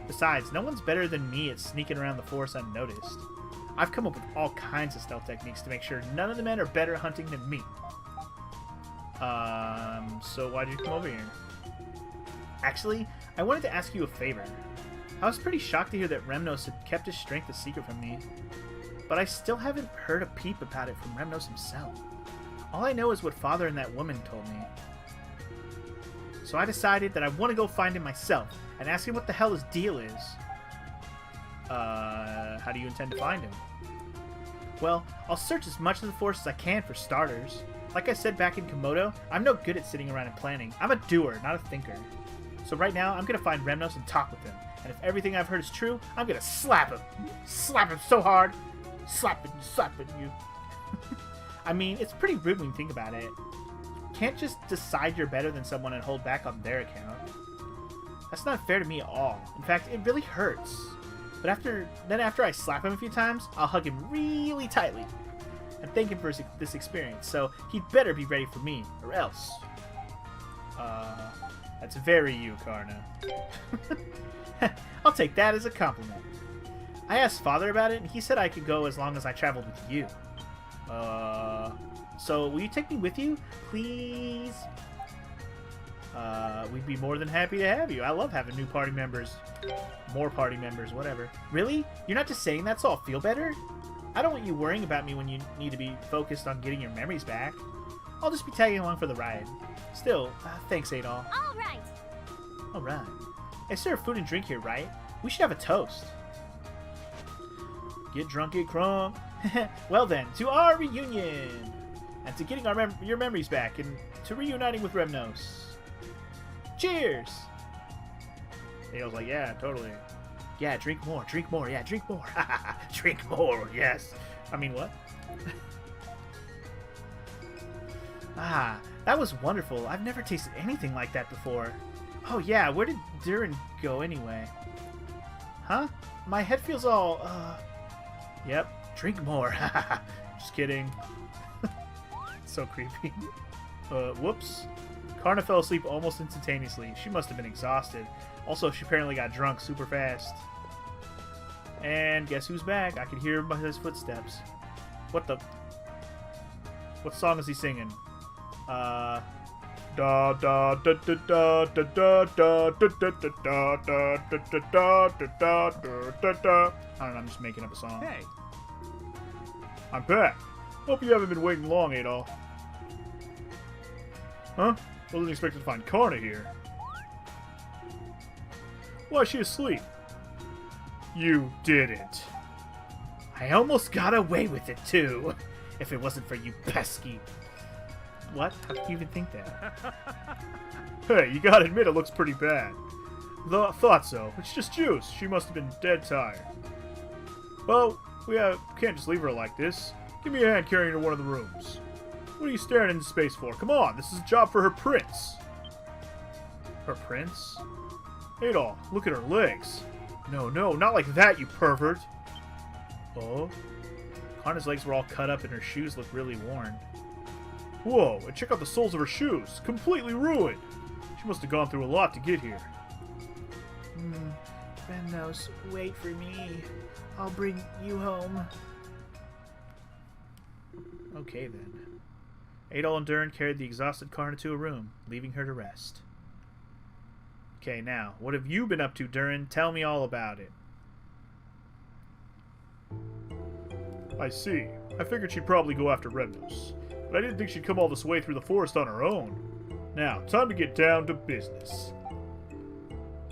[SPEAKER 1] Besides, no one's better than me at sneaking around the forest unnoticed. I've come up with all kinds of stealth techniques to make sure none of the men are better at hunting than me. So why'd you come over here? Actually, I wanted to ask you a favor. I was pretty shocked to hear that Remnos had kept his strength a secret from me. But I still haven't heard a peep about it from Remnos himself. All I know is what Father and that woman told me. So I decided that I want to go find him myself and ask him what the hell his deal is. How do you intend to find him? Well, I'll search as much of the forest as I can for starters. Like I said back in Komodo, I'm no good at sitting around and planning. I'm a doer, not a thinker. So right now, I'm going to find Remnos and talk with him. And if everything I've heard is true, I'm going to slap him. Slap him so hard. Slap it, you. I mean, it's pretty rude when you think about it. You can't just decide you're better than someone and hold back on their account. That's not fair to me at all. In fact, it really hurts. But after I slap him a few times, I'll hug him really tightly and thank him for this experience. So he'd better be ready for me, or else. That's very you, Karna. I'll take that as a compliment. I asked Father about it, and he said I could go as long as I traveled with you. So will you take me with you? Please? We'd be more than happy to have you. I love having new party members. More party members, whatever. Really? You're not just saying that so I'll feel better? I don't want you worrying about me when you need to be focused on getting your memories back. I'll just be tagging along for the ride. Still, thanks, Adol.
[SPEAKER 5] All right.
[SPEAKER 1] All right. I serve food and drink here, right? We should have a toast. Get drunk, get crunk. Well then, to our reunion! And to getting your memories back, and to reuniting with Remnos. Cheers! Adol's like, yeah, totally. Yeah, drink more, yeah, drink more. Drink more, yes. I mean, what? Ah, that was wonderful. I've never tasted anything like that before. Oh yeah, where did Durin go anyway? Huh? My head feels all, Yep, drink more. Just kidding. So creepy. Whoops. Karna fell asleep almost instantaneously. She must have been exhausted. Also, she apparently got drunk super fast. And guess who's back? I could hear his footsteps. What the... What song is he singing? Da da da da da da da da da da da da da da da da da. I don't know, I'm just making up a song.
[SPEAKER 4] Hey.
[SPEAKER 1] I'm back. Hope you haven't been waiting long, Adol. Huh? Wasn't expecting to find Karna here. Why is she asleep? You didn't. I almost got away with it, too. If it wasn't for you pesky... What? How can you even think that? Hey, you gotta admit it looks pretty bad. Thought so. It's just juice. She must have been dead tired. Well, we can't just leave her like this. Give me a hand carrying her to one of the rooms. What are you staring into space for? Come on, this is a job for her prince. Her prince? Adol, look at her legs. No, not like that, you pervert. Oh? Karna's legs were all cut up and her shoes looked really worn. Whoa, and check out the soles of her shoes. Completely ruined. She must have gone through a lot to get here.
[SPEAKER 2] Remnos, wait for me. I'll bring you home.
[SPEAKER 1] Okay, then. Adol and Durin carried the exhausted Karna to a room, leaving her to rest. Okay, now, what have you been up to, Durin? Tell me all about it. I see. I figured she'd probably go after Remnos, but I didn't think she'd come all this way through the forest on her own. Now, time to get down to business.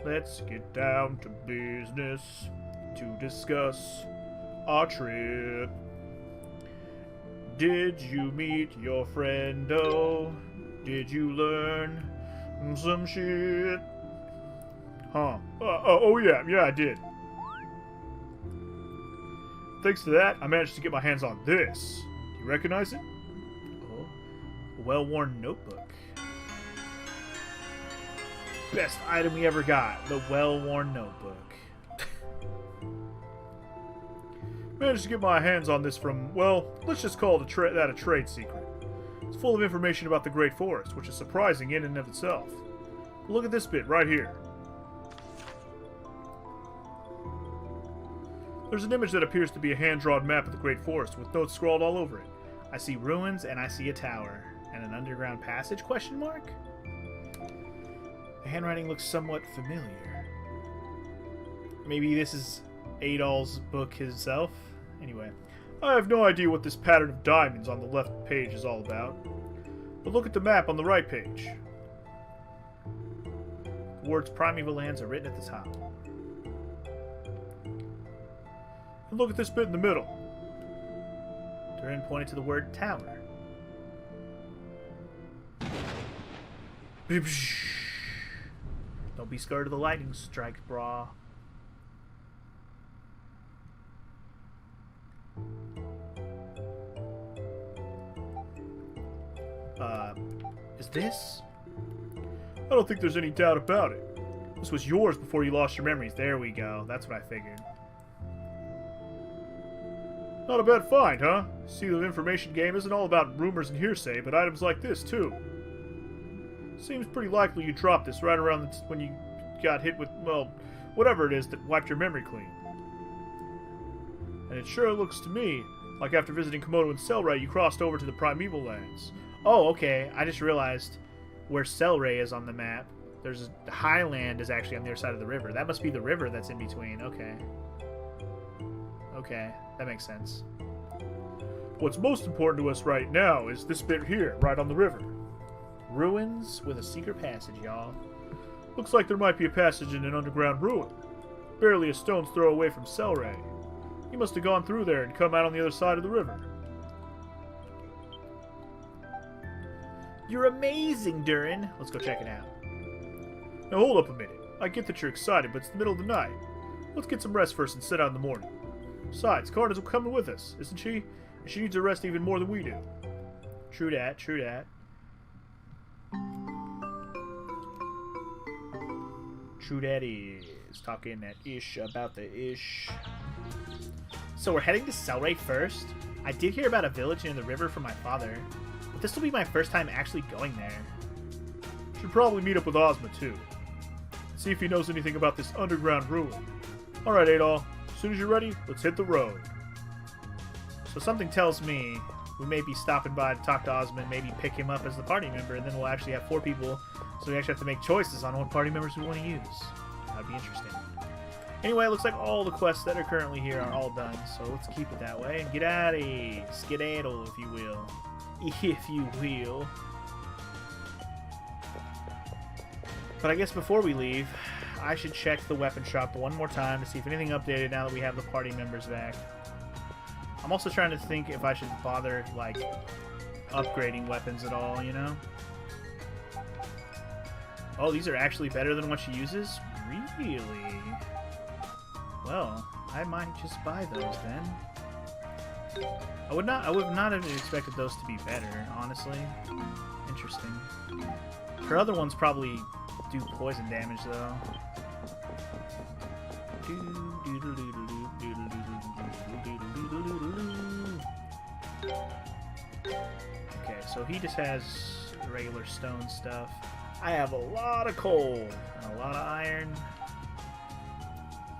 [SPEAKER 1] Let's get down to business to discuss our trip. Did you meet your friendo? Did you learn some shit? Huh. Oh yeah, I did. Thanks to that, I managed to get my hands on this. Do you recognize it? Oh, a well-worn notebook. Best item we ever got, the well-worn notebook. Managed to get my hands on this from, well, let's just call it a trade secret. It's full of information about the Great Forest, which is surprising in and of itself. But look at this bit right here. There's an image that appears to be a hand-drawn map of the Great Forest with notes scrawled all over it. I see ruins and I see a tower. And an underground passage, question mark? The handwriting looks somewhat familiar. Maybe this is Adol's book himself? Anyway, I have no idea what this pattern of diamonds on the left page is all about. But look at the map on the right page. The words Primeval Lands are written at the top. And look at this bit in the middle. Durin pointed to the word tower. Don't be scared of the lightning strikes, brah. Is this? I don't think there's any doubt about it. This was yours before you lost your memories. There we go. That's what I figured. Not a bad find, huh? See, the information game isn't all about rumors and hearsay, but items like this, too. Seems pretty likely you dropped this right around when you got hit with, well, whatever it is that wiped your memory clean. And it sure looks to me like after visiting Komodo and Celray, you crossed over to the Primeval Lands. Oh, okay. I just realized where Celray is on the map. There's the Highland is actually on the other side of the river. That must be the river that's in between. Okay. Okay, that makes sense. What's most important to us right now is this bit here, right on the river. Ruins with a secret passage, y'all. Looks like there might be a passage in an underground ruin. Barely a stone's throw away from Celray. He must have gone through there and come out on the other side of the river. You're amazing, Durin. Let's go check it out. Now hold up a minute. I get that you're excited, but it's the middle of the night. Let's get some rest first and set out in the morning. Besides, Karna's coming with us, isn't she? And she needs a rest even more than we do. True that, true that. True that is. Talking that ish about the ish. So we're heading to Celray first. I did hear about a village near the river from my father, but this will be my first time actually going there. Should probably meet up with Ozma too. See if he knows anything about this underground ruin. Alright, Adol. As soon as you're ready, let's hit the road. So something tells me we may be stopping by to talk to Ozma and maybe pick him up as the party member, and then we'll actually have 4 people, so we actually have to make choices on what party members we want to use. That'd be interesting. Anyway, it looks like all the quests that are currently here are all done, so let's keep it that way and get out of here. Skedaddle, if you will. If you will. But I guess before we leave, I should check the weapon shop one more time to see if anything updated now that we have the party members back. I'm also trying to think if I should bother, like, upgrading weapons at all, you know? Oh, these are actually better than what she uses? Really? Well, I might just buy those then. I would not have expected those to be better, honestly. Interesting. Her other ones probably do poison damage though. Okay, so he just has regular stone stuff. I have a lot of coal and a lot of iron.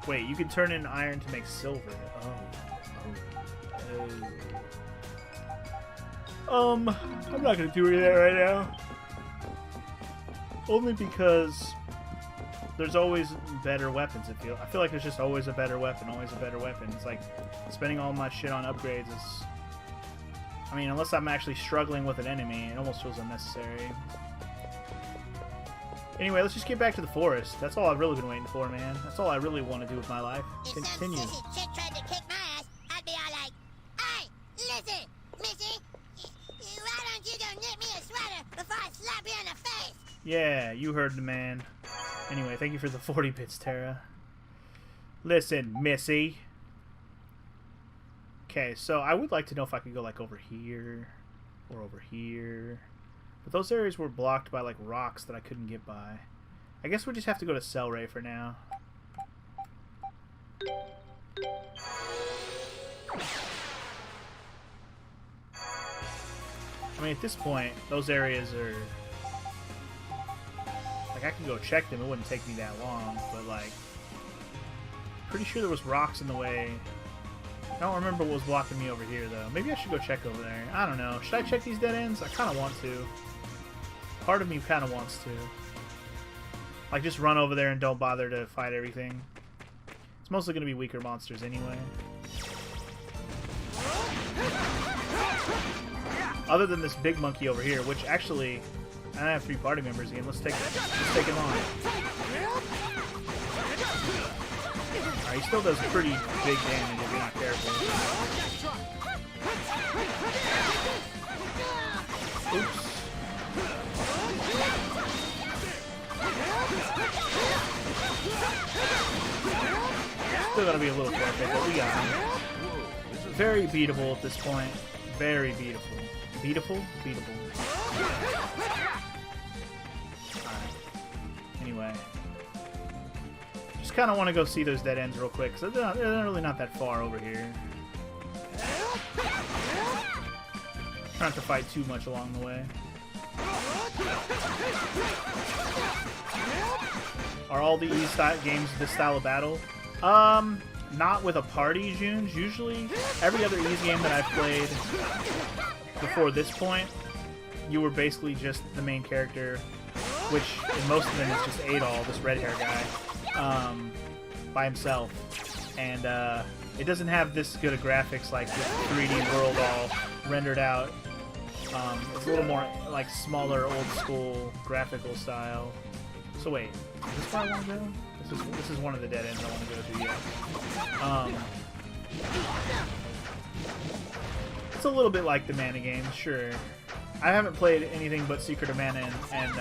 [SPEAKER 1] Wait, you can turn in iron to make silver. I'm not gonna do any of that right now. Only because there's always better weapons. I feel like there's just always a better weapon, always a better weapon. It's like spending all my shit on upgrades is... I mean, unless I'm actually struggling with an enemy, it almost feels unnecessary. Anyway, let's just get back to the forest. That's all I've really been waiting for, man. That's all I really want to do with my life. Continue.
[SPEAKER 5] If some sissy chick tried to kick my ass, I'd be all like, "Hey, listen, missy, why don't you go knit me a sweater before I slap you in the face?"
[SPEAKER 1] Yeah, you heard the man. Anyway, thank you for the 40 bits, Tara. Listen, Missy. Okay, so I would like to know if I could go, like, over here or over here. But those areas were blocked by, like, rocks that I couldn't get by. I guess we just have to go to Celray for now. I mean, at this point, those areas are... Like, I can go check them. It wouldn't take me that long. But, like... Pretty sure there was rocks in the way. I don't remember what was blocking me over here, though. Maybe I should go check over there. I don't know. Should I check these dead ends? I kind of want to. Part of me kind of wants to. Like, just run over there and don't bother to fight everything. It's mostly going to be weaker monsters anyway. Other than this big monkey over here, which actually... I have 3 party members again. Let's take him on. Alright, he still does pretty big damage if you're not careful. Oops. Still gotta be a little careful, but we got him. Very beatable at this point. Very beautiful. Beatable? Beatable. Alright. Anyway. Just kind of want to go see those dead ends real quick, because they're really not that far over here. Trying not to fight too much along the way. Are all the Ys games this style of battle? Not with a party, Junes. Usually, every other Ys game that I've played before this point, you were basically just the main character, which in most of them is just Adol, this red hair guy, by himself. And it doesn't have this good of graphics like this 3D world all rendered out. It's a little more like smaller, old school graphical style. So wait, is this where I want to go? This is one of the dead ends I want to go to. Yeah. It's a little bit like the Mana games, sure. I haven't played anything but Secret of Mana and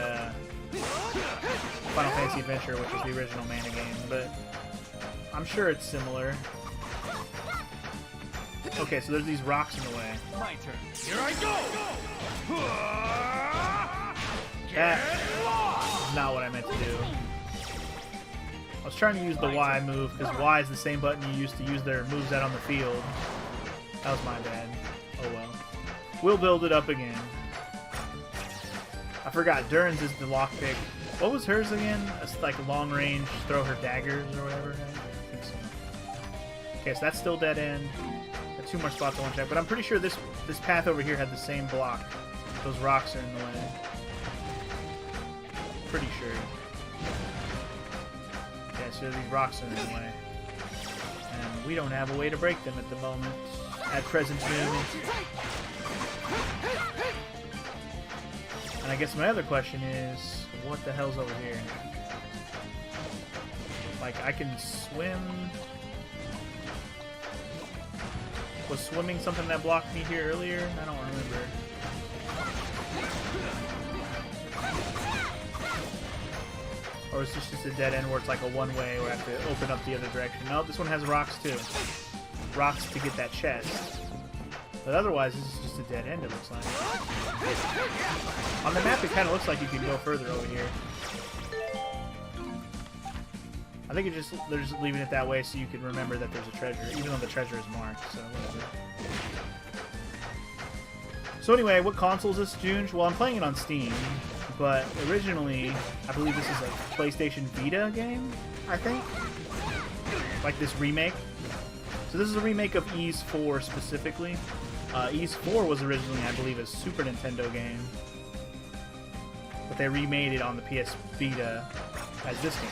[SPEAKER 1] Final Fantasy Adventure, which is the original Mana game, but I'm sure it's similar. Okay, so there's these rocks in the way.
[SPEAKER 4] My turn. Here I go!
[SPEAKER 1] That is not what I meant to do. I was trying to use the Y move, because Y is the same button you use to use their moves out on the field. That was my bad. Oh well. We'll build it up again. I forgot, Durin's is the lockpick. What was hers again? It's like long range, throw her daggers or whatever. I think so. Okay, so that's still dead end. Got 2 more spots I want to check, but I'm pretty sure this path over here had the same block. Those rocks are in the way. Pretty sure. Okay, so these rocks are in the way. And we don't have a way to break them at the moment. At present moment. And I guess my other question is, what the hell's over here? Like, I can swim... Was swimming something that blocked me here earlier? I don't remember. Or is this just a dead end where it's like a one-way where I have to open up the other direction? No, this one has rocks too. Rocks to get that chest. But otherwise, this is just a dead end, it looks like. On the map, it kind of looks like you can go further over here. I think they're just leaving it that way so you can remember that there's a treasure, even though the treasure is marked, so whatever. So anyway, what console is this, Junge? Well, I'm playing it on Steam, but originally, I believe this is a PlayStation Vita game, I think? Like this remake. So this is a remake of Ys 4 specifically. Ys 4 was originally, I believe, a Super Nintendo game, but they remade it on the PS Vita as this game.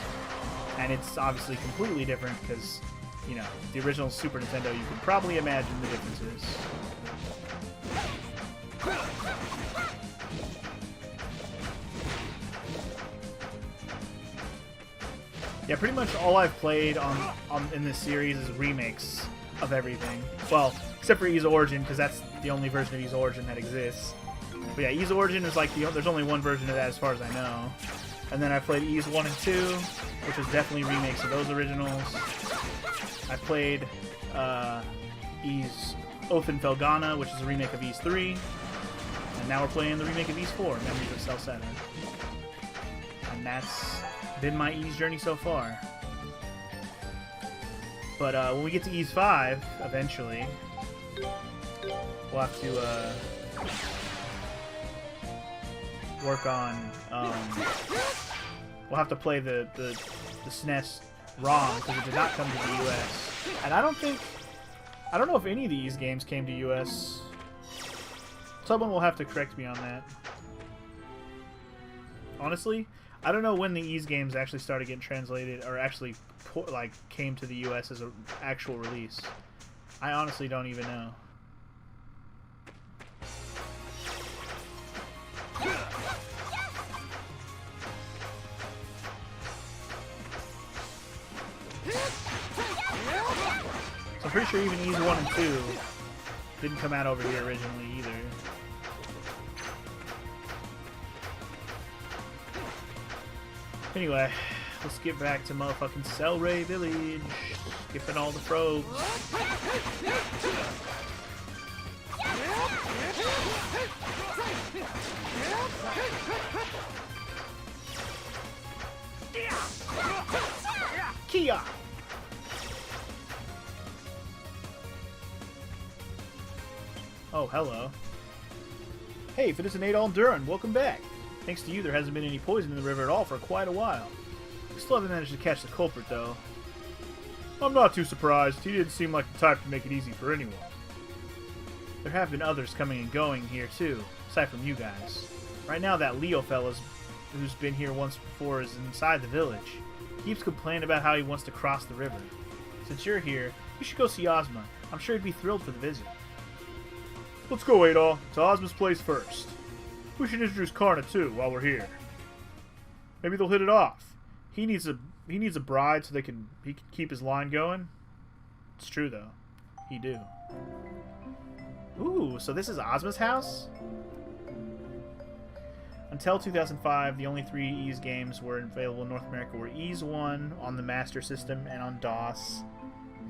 [SPEAKER 1] And it's obviously completely different because, you know, the original Super Nintendo, you can probably imagine the differences. Yeah, pretty much all I've played in this series is remakes of everything. Well, except for Ys Origin, because that's the only version of Ys Origin that exists. But yeah, Ys Origin is like there's only one version of that as far as I know. And then I played Ys 1 and 2, which was definitely remakes of those originals. I played Ys Oath and Felghana, which is a remake of Ys 3. And now we're playing the remake of Ys 4, Memories of Celceta. And that's been my Ys journey so far. But when we get to Ys 5, eventually, we'll have to work on... we'll have to play the SNES ROM, because it did not come to the US. And I don't know if any of these games came to US. Someone will have to correct me on that. Honestly, I don't know when the Ys games actually started getting translated, or actually came to the US as an actual release. I honestly don't even know. So I'm pretty sure even Ys 1 and 2 didn't come out over here originally either. Anyway, let's get back to motherfucking Selray Village. Skipping all the probes. Kia! Oh, hello. Hey, if it isn't Adol Durin, welcome back. Thanks to you, there hasn't been any poison in the river at all for quite a while. We still haven't managed to catch the culprit, though. I'm not too surprised. He didn't seem like the type to make it easy for anyone. There have been others coming and going here, too, aside from you guys. Right now, that Leo fella's who's been here once before is inside the village. He keeps complaining about how he wants to cross the river. Since you're here, you should go see Ozma. I'm sure he'd be thrilled for the visit. Let's go, Adol. To Ozma's place first. We should introduce Karna, too, while we're here. Maybe they'll hit it off. He needs a bride so he can keep his line going. It's true, though. He do. Ooh, so this is Ozma's house? Until 2005, the only 3 Ys games were available in North America were Ys 1 on the Master System and on DOS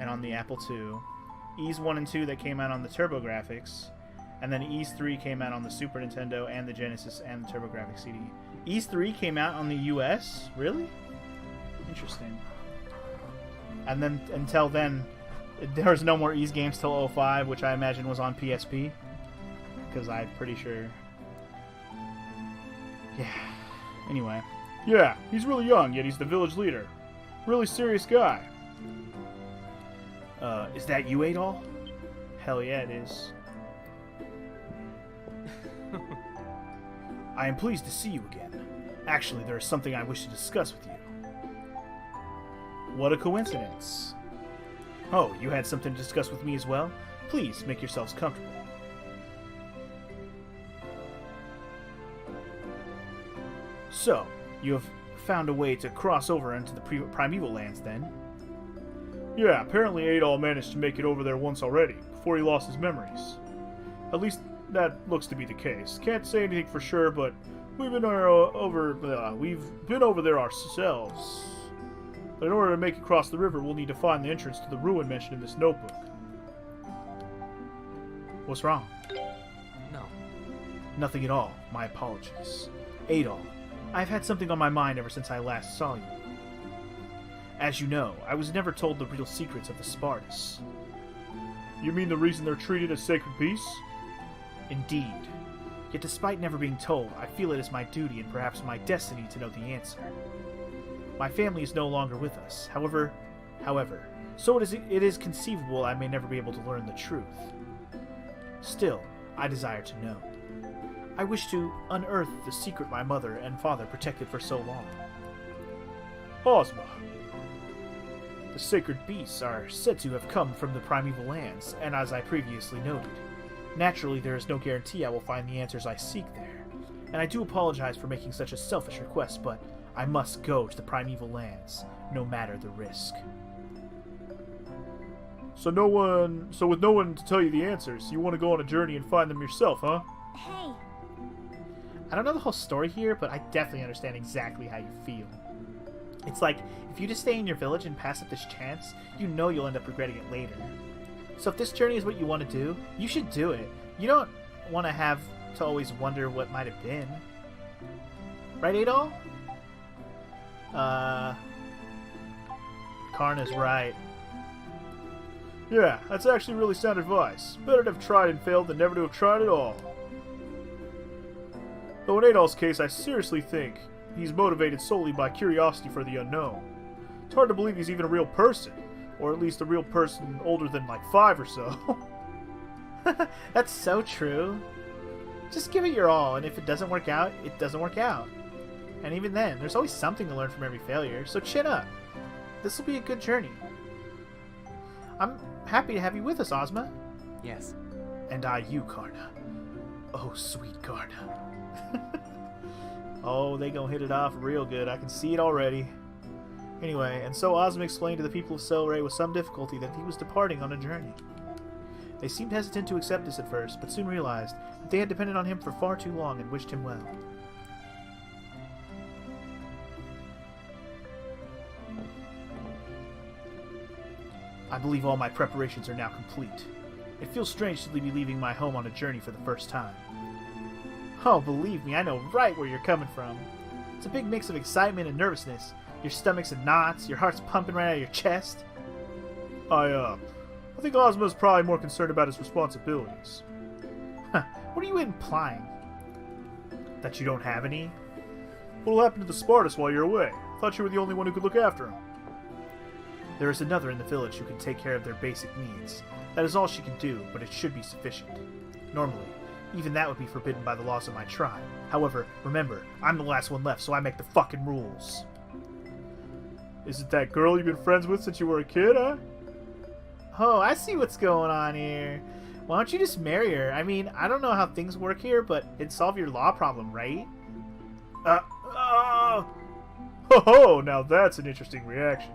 [SPEAKER 1] and on the Apple II. Ys 1 and 2 that came out on the TurboGrafx. And then Ys 3 came out on the Super Nintendo and the Genesis and the TurboGrafx CD. Ys 3 came out on the US? Really? Interesting. And then, until then, there was no more Ys games till 05, which I imagine was on PSP. Because I'm pretty sure... Yeah. Anyway.
[SPEAKER 4] Yeah, he's really young, yet he's the village leader. Really serious guy.
[SPEAKER 1] Is that you, Adol? Hell yeah, it is. I am pleased to see you again. Actually, there is something I wish to discuss with you. What a coincidence. Oh, you had something to discuss with me as well? Please, make yourselves comfortable. So, you have found a way to cross over into the Primeval Lands, then?
[SPEAKER 4] Yeah, apparently Adol managed to make it over there once already, before he lost his memories. At least, that looks to be the case. Can't say anything for sure, but we've been over there ourselves. But in order to make it across the river, we'll need to find the entrance to the ruin mentioned in this notebook.
[SPEAKER 1] What's wrong?
[SPEAKER 3] No.
[SPEAKER 1] Nothing at all. My apologies. Adol, I've had something on my mind ever since I last saw you. As you know, I was never told the real secrets of the Spartus.
[SPEAKER 4] You mean the reason they're treated as sacred beasts?
[SPEAKER 1] Indeed. Yet despite never being told, I feel it is my duty and perhaps my destiny to know the answer. My family is no longer with us. However, so it is conceivable I may never be able to learn the truth. Still, I desire to know. I wish to unearth the secret my mother and father protected for so long.
[SPEAKER 4] Ozma.
[SPEAKER 1] The sacred beasts are said to have come from the Primeval Lands, and as I previously noted, naturally there is no guarantee I will find the answers I seek there. And I do apologize for making such a selfish request, but I must go to the Primeval Lands, no matter the risk.
[SPEAKER 4] So with no one to tell you the answers, you want to go on a journey and find them yourself, huh?
[SPEAKER 5] Hey.
[SPEAKER 1] I don't know the whole story here, but I definitely understand exactly how you feel. It's like, if you just stay in your village and pass up this chance, you know you'll end up regretting it later. So if this journey is what you want to do, you should do it. You don't want to have to always wonder what might have been. Right, Adol? Karna's right.
[SPEAKER 4] Yeah, that's actually really sound advice. Better to have tried and failed than never to have tried at all. Though in Adol's case, I seriously think he's motivated solely by curiosity for the unknown. It's hard to believe he's even a real person, or at least a real person older than like 5 or so.
[SPEAKER 1] That's so true. Just give it your all, and if it doesn't work out, it doesn't work out. And even then, there's always something to learn from every failure, so chin up. This will be a good journey. I'm happy to have you with us, Ozma.
[SPEAKER 3] Yes.
[SPEAKER 1] And I you, Karna. Oh, sweet Karna. Oh, they gonna hit it off real good. I can see it already. Anyway, and so Ozma explained to the people of Selray with some difficulty that he was departing on a journey. They seemed hesitant to accept this at first, but soon realized that they had depended on him for far too long and wished him well. I believe all my preparations are now complete. It feels strange to be leaving my home on a journey for the first time. Oh, believe me, I know right where you're coming from. It's a big mix of excitement and nervousness. Your stomach's in knots, your heart's pumping right out of your chest.
[SPEAKER 4] I think Ozma's probably more concerned about his responsibilities.
[SPEAKER 1] Huh, what are you implying? That you don't have any?
[SPEAKER 4] What'll happen to the Spartus while you're away? I thought you were the only one who could look after him.
[SPEAKER 1] There is another in the village who can take care of their basic needs. That is all she can do, but it should be sufficient. Normally, even that would be forbidden by the laws of my tribe. However, remember, I'm the last one left, so I make the fucking rules.
[SPEAKER 4] Is it that girl you've been friends with since you were a kid, huh?
[SPEAKER 1] Oh, I see what's going on here. Why don't you just marry her? I mean, I don't know how things work here, but it'd solve your law problem, right?
[SPEAKER 4] Ho, now that's an interesting reaction.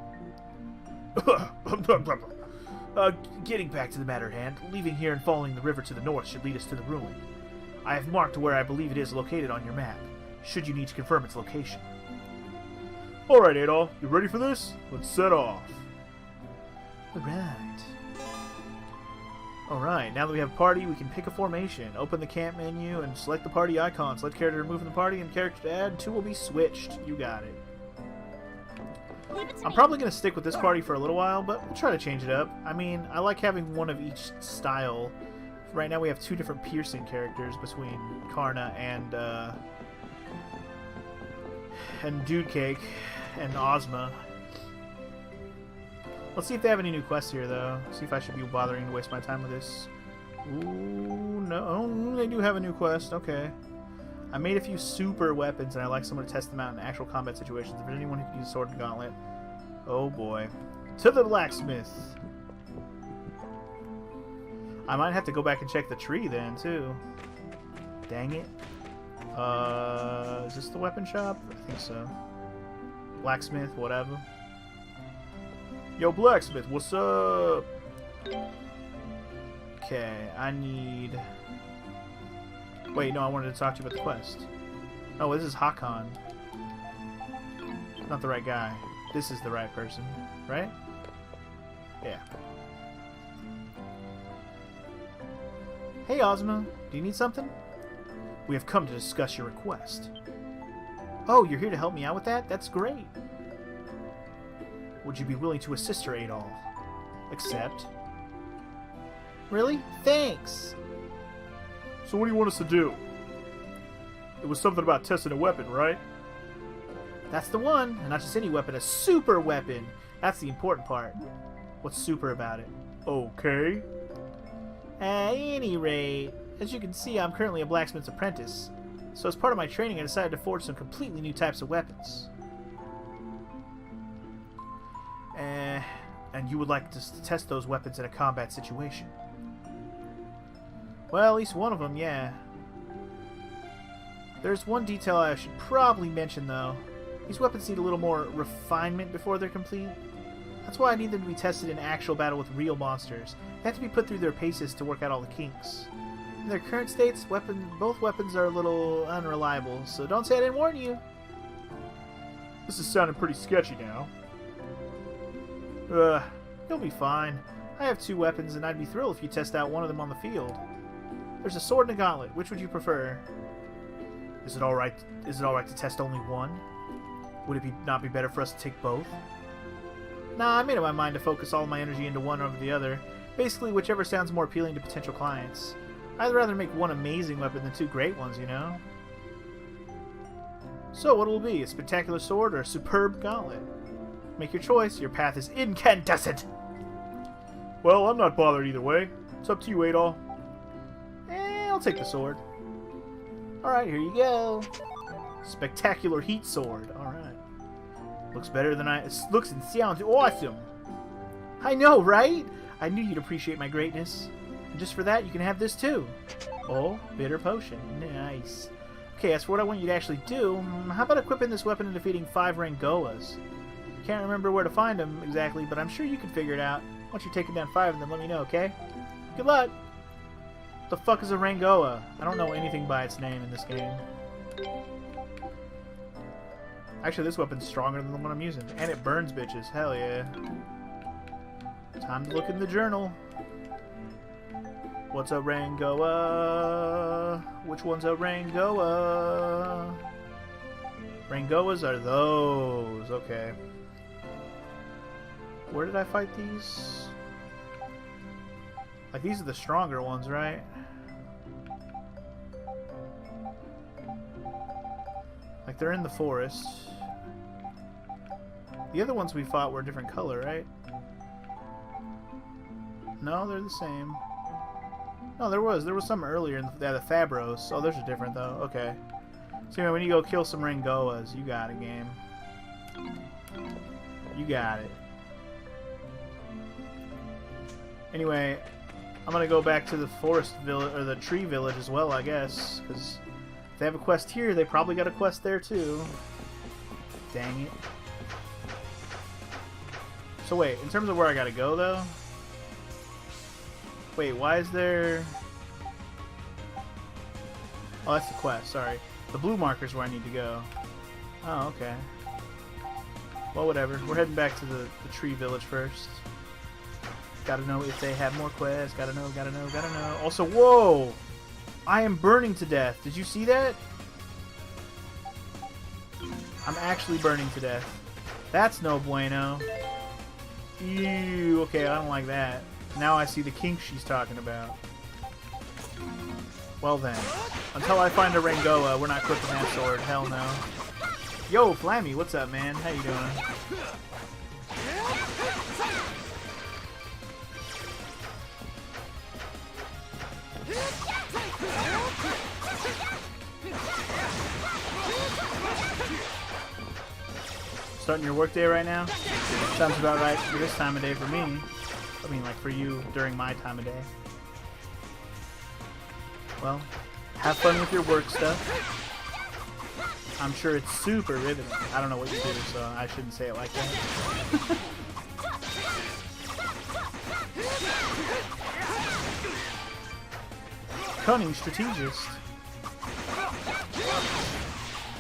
[SPEAKER 1] Getting back to the matter at hand, leaving here and following the river to the north should lead us to the ruin. I have marked where I believe it is located on your map, should you need to confirm its location.
[SPEAKER 4] Alright, Adol, you ready for this? Let's set off.
[SPEAKER 1] Alright, now that we have a party, we can pick a formation, open the camp menu, and select the party icon. Select character to remove from the party, and character to add. Two will be switched. You got it. I'm probably going to stick with this party for a little while, but we'll try to change it up. I mean, I like having one of each style. Right now we have two different piercing characters between Karna and Dude Cake and Ozma. Let's see if they have any new quests here, though. See if I should be bothering to waste my time with this. Ooh, no. Oh, they do have a new quest. Okay. I made a few super weapons, and I like someone to test them out in actual combat situations. If there's anyone who can use a sword and gauntlet. Oh, boy. To the blacksmith. I might have to go back and check the tree, then, too. Dang it. Is this the weapon shop? I think so. Blacksmith, whatever.
[SPEAKER 4] Yo, blacksmith, what's up?
[SPEAKER 1] Okay, I need... Wait, no, I wanted to talk to you about the quest. Oh, this is Hakan. Not the right guy. This is the right person, right? Yeah. Hey, Ozma. Do you need something? We have come to discuss your request. Oh, you're here to help me out with that? That's great. Would you be willing to assist her, Adol? Accept. Really? Thanks!
[SPEAKER 4] So what do you want us to do? It was something about testing a weapon, right?
[SPEAKER 1] That's the one, and not just any weapon, a super weapon. That's the important part. What's super about it?
[SPEAKER 4] Okay.
[SPEAKER 1] At any rate, as you can see, I'm currently a blacksmith's apprentice. So as part of my training, I decided to forge some completely new types of weapons. And you would like to test those weapons in a combat situation? Well, at least one of them, yeah. There's one detail I should probably mention, though. These weapons need a little more refinement before they're complete. That's why I need them to be tested in actual battle with real monsters. They have to be put through their paces to work out all the kinks. In their current states, both weapons are a little unreliable, so don't say I didn't warn you.
[SPEAKER 4] This is sounding pretty sketchy now.
[SPEAKER 1] You'll be fine. I have two weapons, and I'd be thrilled if you test out one of them on the field. There's a sword and a gauntlet. Which would you prefer? Is it all right to test only one? Would it not be better for us to take both? Nah, I made up my mind to focus all my energy into one over the other. Basically, whichever sounds more appealing to potential clients. I'd rather make one amazing weapon than two great ones, you know? So, what will it be? A spectacular sword or a superb gauntlet? Make your choice. Your path is incandescent!
[SPEAKER 4] Well, I'm not bothered either way. It's up to you, Adol.
[SPEAKER 1] I'll take the sword. Alright, here you go. Spectacular heat sword. Alright. Looks better than it looks and sounds awesome. I know, right? I knew you'd appreciate my greatness. And just for that, you can have this too. Oh, bitter potion. Nice. Okay, as for what I want you to actually do, how about equipping this weapon and defeating 5 Rangoas? Can't remember where to find them exactly, but I'm sure you can figure it out. Once you're taking down 5 of them, let me know, okay? Good luck! What the fuck is a Rangoa? I don't know anything by its name in this game. Actually, this weapon's stronger than the one I'm using. And it burns bitches. Hell yeah. Time to look in the journal. What's a Rangoa? Which one's a Rangoa? Rangoas are those. Okay. Where did I fight these? Like, these are the stronger ones, right? Like, they're in the forest. The other ones we fought were a different color, right? No, they're the same. No, there was some earlier in the Fabros. Oh, those are different, though. Okay. So anyway, when you go kill some Rengoas, you got it, game. You got it. Anyway, I'm gonna go back to the forest village, or the tree village as well, I guess, because if they have a quest here, they probably got a quest there too. Dang it. So wait, in terms of where I gotta go, though? Wait, why is there... Oh, that's the quest, sorry. The blue marker's where I need to go. Oh, okay. Well, whatever. We're heading back to the tree village first. Gotta know if they have more quests. Gotta know, gotta know, gotta know. Also, whoa! I am burning to death. Did you see that? I'm actually burning to death. That's no bueno. Ew, okay, I don't like that. Now I see the kink she's talking about. Well then. Until I find a Rengoa, we're not equipping that sword. Hell no. Yo, Flammy, what's up, man? How you doing? Starting your work day right now? Sounds about right for this time of day for me. I mean, like for you during my time of day. Well, have fun with your work stuff. I'm sure it's super riveting. I don't know what you do, so I shouldn't say it like that. Cunning strategist.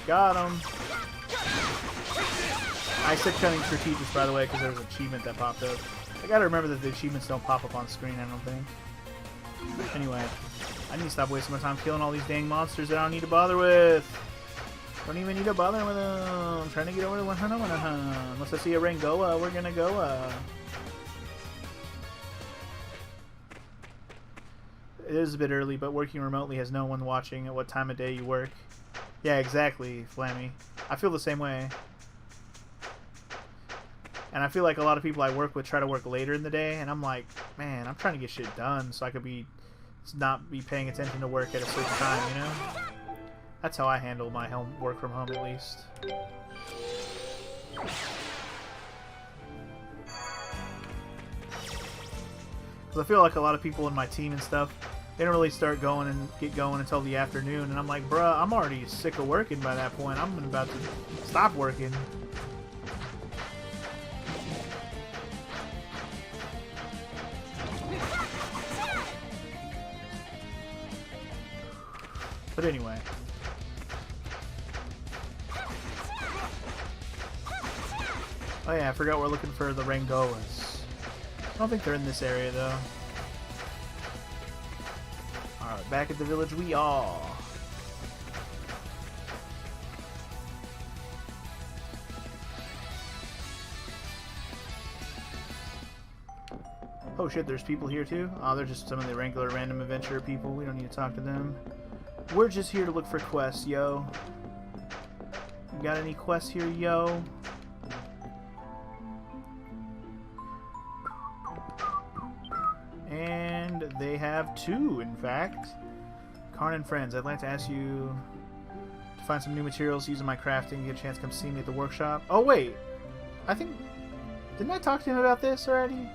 [SPEAKER 1] Got him. I said cunning strategist, by the way, because there was an achievement that popped up. I gotta remember that the achievements don't pop up on screen, I don't think. Anyway, I need to stop wasting my time killing all these dang monsters that I don't need to bother with. Don't even need to bother with them. I'm trying to get over to 100. Unless I see a Rengoa, we're gonna go. It is a bit early, but working remotely has no one watching at what time of day you work. Yeah, exactly, Flammy. I feel the same way. And I feel like a lot of people I work with try to work later in the day, and I'm like, man, I'm trying to get shit done so I could not be paying attention to work at a certain time, you know? That's how I handle my work from home, at least. Because I feel like a lot of people in my team and stuff, they don't really start going and get going until the afternoon, and I'm like, bruh, I'm already sick of working by that point. I'm about to stop working. But anyway. Oh yeah, I forgot we're looking for the Rengoas. I don't think they're in this area though. Alright, back at the village we are. Oh shit, there's people here too? Oh, they're just some of the regular random adventure people. We don't need to talk to them. We're just here to look for quests, yo. You got any quests here, yo? And they have two, in fact. Karn and friends, I'd like to ask you to find some new materials using my crafting. Get a chance to come see me at the workshop. Oh, wait. I think... Didn't I talk to him about this already?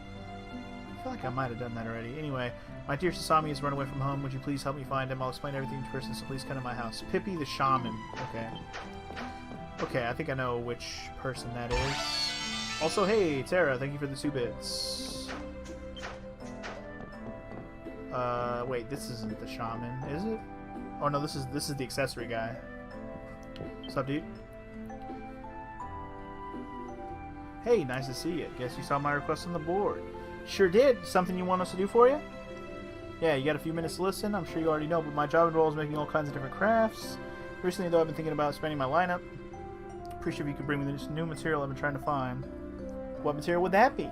[SPEAKER 1] I feel like I might have done that already. Anyway, my dear Sasami has run away from home. Would you please help me find him? I'll explain everything to person, so please come to my house. Pippi the Shaman. Okay. Okay, I think I know which person that is. Also, hey, Tara, thank you for the 2 bits. Wait, this isn't the Shaman, is it? Oh no, this is the accessory guy. What's up, dude? Hey, nice to see you. Guess you saw my request on the board. Sure did. Something you want us to do for you? Yeah, you got a few minutes to listen. I'm sure you already know, but my job involves making all kinds of different crafts. Recently, though, I've been thinking about expanding my lineup. Appreciate if you could bring me this new material I've been trying to find. What material would that be?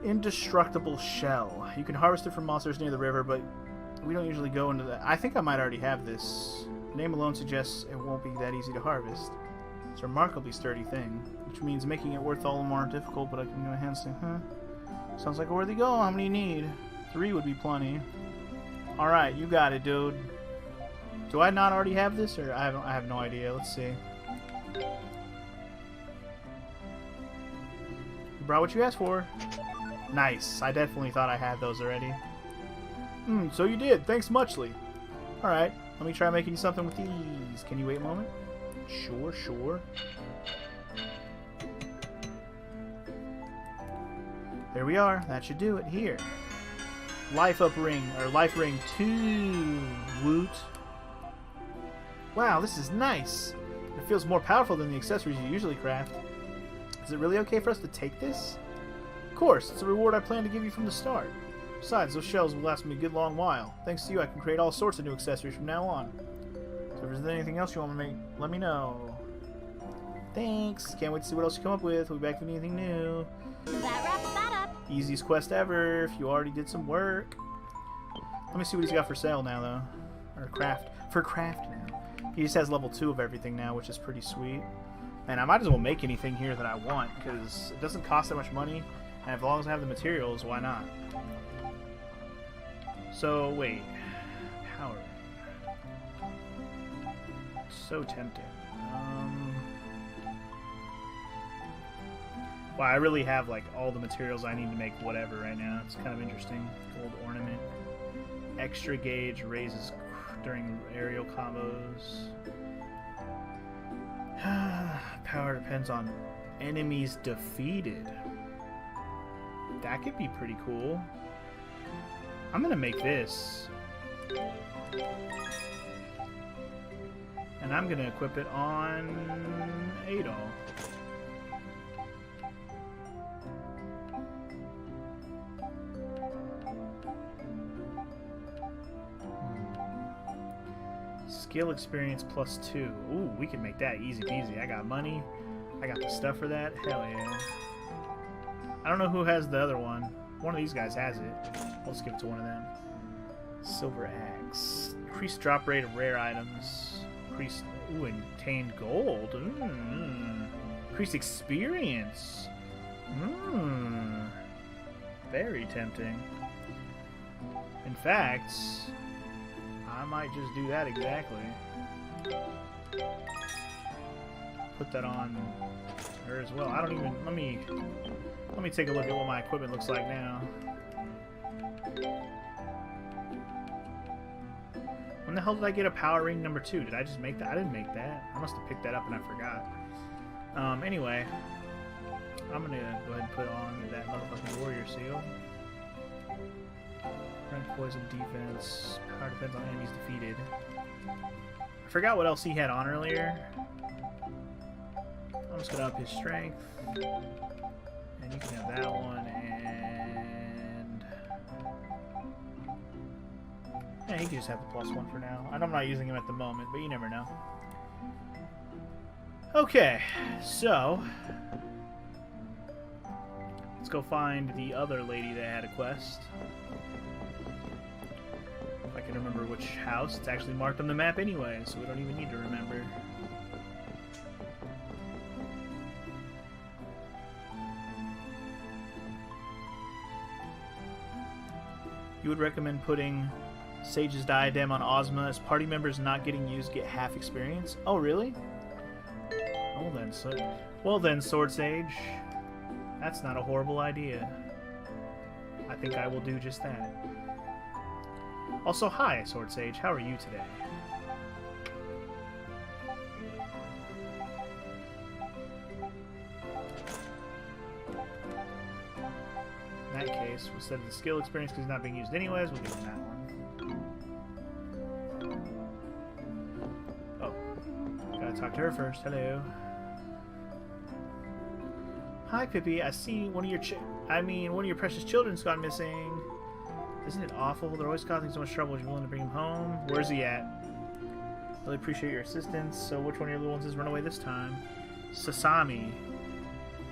[SPEAKER 1] Indestructible shell. You can harvest it from monsters near the river, but we don't usually go into that. I think I might already have this The name alone suggests it won't be that easy to harvest. It's a remarkably sturdy thing, which means making it worth all the more difficult, but I can do my hands thing, huh? Sounds like a worthy goal. How many you need? 3 would be plenty. Alright, you got it, dude. Do I not already have this, or I have no idea. Let's see. You brought what you asked for. Nice. I definitely thought I had those already. So you did. Thanks muchly. Alright, let me try making you something with these. Can you wait a moment? Sure, sure. There we are. That should do it. Here. Life up ring, or life ring 2. Woot. Wow, this is nice. It feels more powerful than the accessories you usually craft. Is it really okay for us to take this? Of course, it's a reward I plan to give you from the start. Besides, those shells will last me a good long while. Thanks to you, I can create all sorts of new accessories from now on. So if there's anything else you want to make, let me know. Thanks. Can't wait to see what else you come up with. We'll be back with anything new.
[SPEAKER 5] That wraps that up.
[SPEAKER 1] Easiest quest ever, if you already did some work. Let me see what he's got for sale now, though. Or craft. For craft now. He just has level 2 of everything now, which is pretty sweet. And I might as well make anything here that I want, because it doesn't cost that much money. And as long as I have the materials, why not? So, wait. Power. So tempting. Wow, I really have, like, all the materials I need to make whatever right now. It's kind of interesting. Gold ornament. Extra gauge raises during aerial combos. Power depends on enemies defeated. That could be pretty cool. I'm gonna make this. And I'm gonna equip it on Adol. Skill experience plus 2. Ooh, we can make that easy peasy. I got money. I got the stuff for that. Hell yeah. I don't know who has the other one. One of these guys has it. Let's give it to one of them. Silver axe. Increased drop rate of rare items. Increased. Ooh, and obtained gold. Increased experience. Very tempting. In fact, I might just do that exactly. Put that on her as well. I don't even. Let me take a look at what my equipment looks like now. When the hell did I get a power ring number 2? Did I just make that? I didn't make that. I must have picked that up and I forgot. Anyway, I'm gonna go ahead and put on that motherfucking warrior seal. Rank poison defense. Power depends on enemies defeated. I forgot what else he had on earlier. I'm just gonna up his strength. And you can have that one, and yeah, he can just have the +1 for now. And I'm not using him at the moment, but you never know. Okay, so let's go find the other lady that had a quest. If I can remember which house. It's actually marked on the map anyway, so we don't even need to remember. You would recommend putting Sage's Diadem on Ozma, as party members not getting used get half experience? Oh, really? Well then, Sword Sage. That's not a horrible idea. I think I will do just that. Also, hi, Sword Sage. How are you today? In that case, instead of the skill experience, because it's not being used anyways, we'll give him that one. Oh. Gotta talk to her first. Hello. Hi, Pippi. I see one of your one of your precious children's gone missing. Isn't it awful? They're always causing so much trouble. Are you willing to bring him home? Where's he at? Really appreciate your assistance. So which one of your little ones has run away this time? Sasami.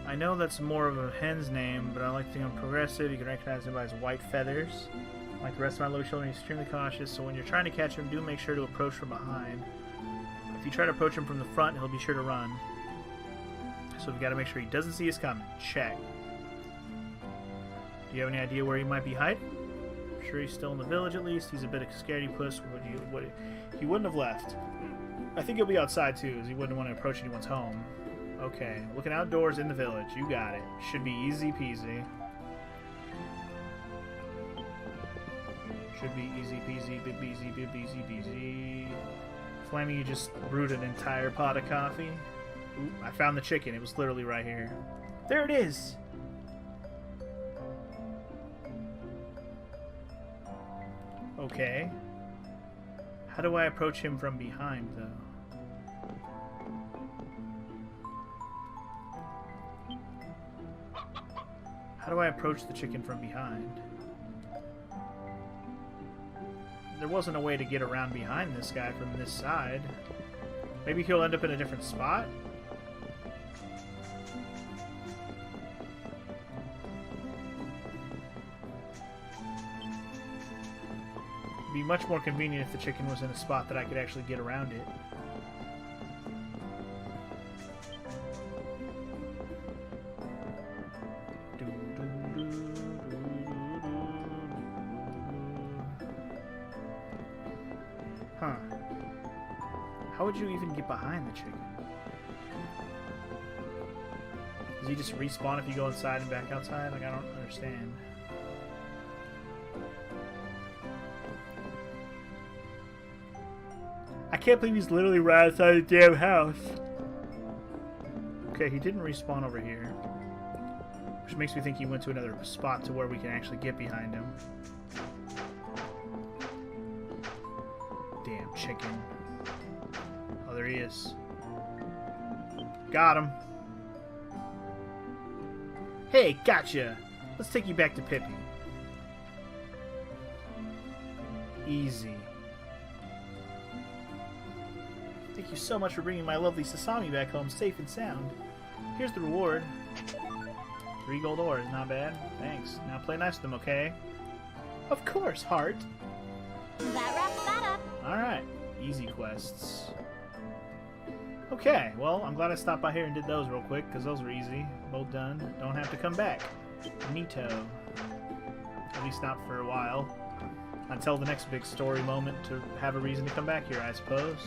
[SPEAKER 1] I know that's more of a hen's name, but I like to think I'm progressive. You can recognize him by his white feathers. Like the rest of my little children, he's extremely cautious, so when you're trying to catch him, do make sure to approach from behind. If you try to approach him from the front, he'll be sure to run. So we've got to make sure he doesn't see us coming. Check. Do you have any idea where he might be hiding? I'm sure he's still in the village at least. He's a bit of a scaredy puss. He wouldn't have left. I think he'll be outside too, as he wouldn't want to approach anyone's home. Okay, looking outdoors in the village. You got it. Should be easy peasy. Should be easy peasy, bib easy, bib easy peasy. Flammy, you just brewed an entire pot of coffee. Ooh, I found the chicken. It was literally right here. There it is! Okay. How do I approach him from behind, though? How do I approach the chicken from behind? There wasn't a way to get around behind this guy from this side. Maybe he'll end up in a different spot? It'd be much more convenient if the chicken was in a spot that I could actually get around it. Huh. How would you even get behind the chicken? Does he just respawn if you go inside and back outside? Like, I don't understand. I can't believe he's literally right outside the damn house. Okay, he didn't respawn over here. Which makes me think he went to another spot to where we can actually get behind him. Damn chicken. Oh, there he is. Got him. Hey, gotcha! Let's take you back to Pippi. Easy. Thank you so much for bringing my lovely Sasami back home safe and sound. Here's the reward. 3 gold ores, not bad. Thanks. Now play nice to them, okay? Of course, heart.
[SPEAKER 5] That wraps that up.
[SPEAKER 1] Alright. Easy quests. Okay, well, I'm glad I stopped by here and did those real quick, because those were easy. Both done. Don't have to come back. Neato. At least not for a while. Until the next big story moment to have a reason to come back here, I suppose.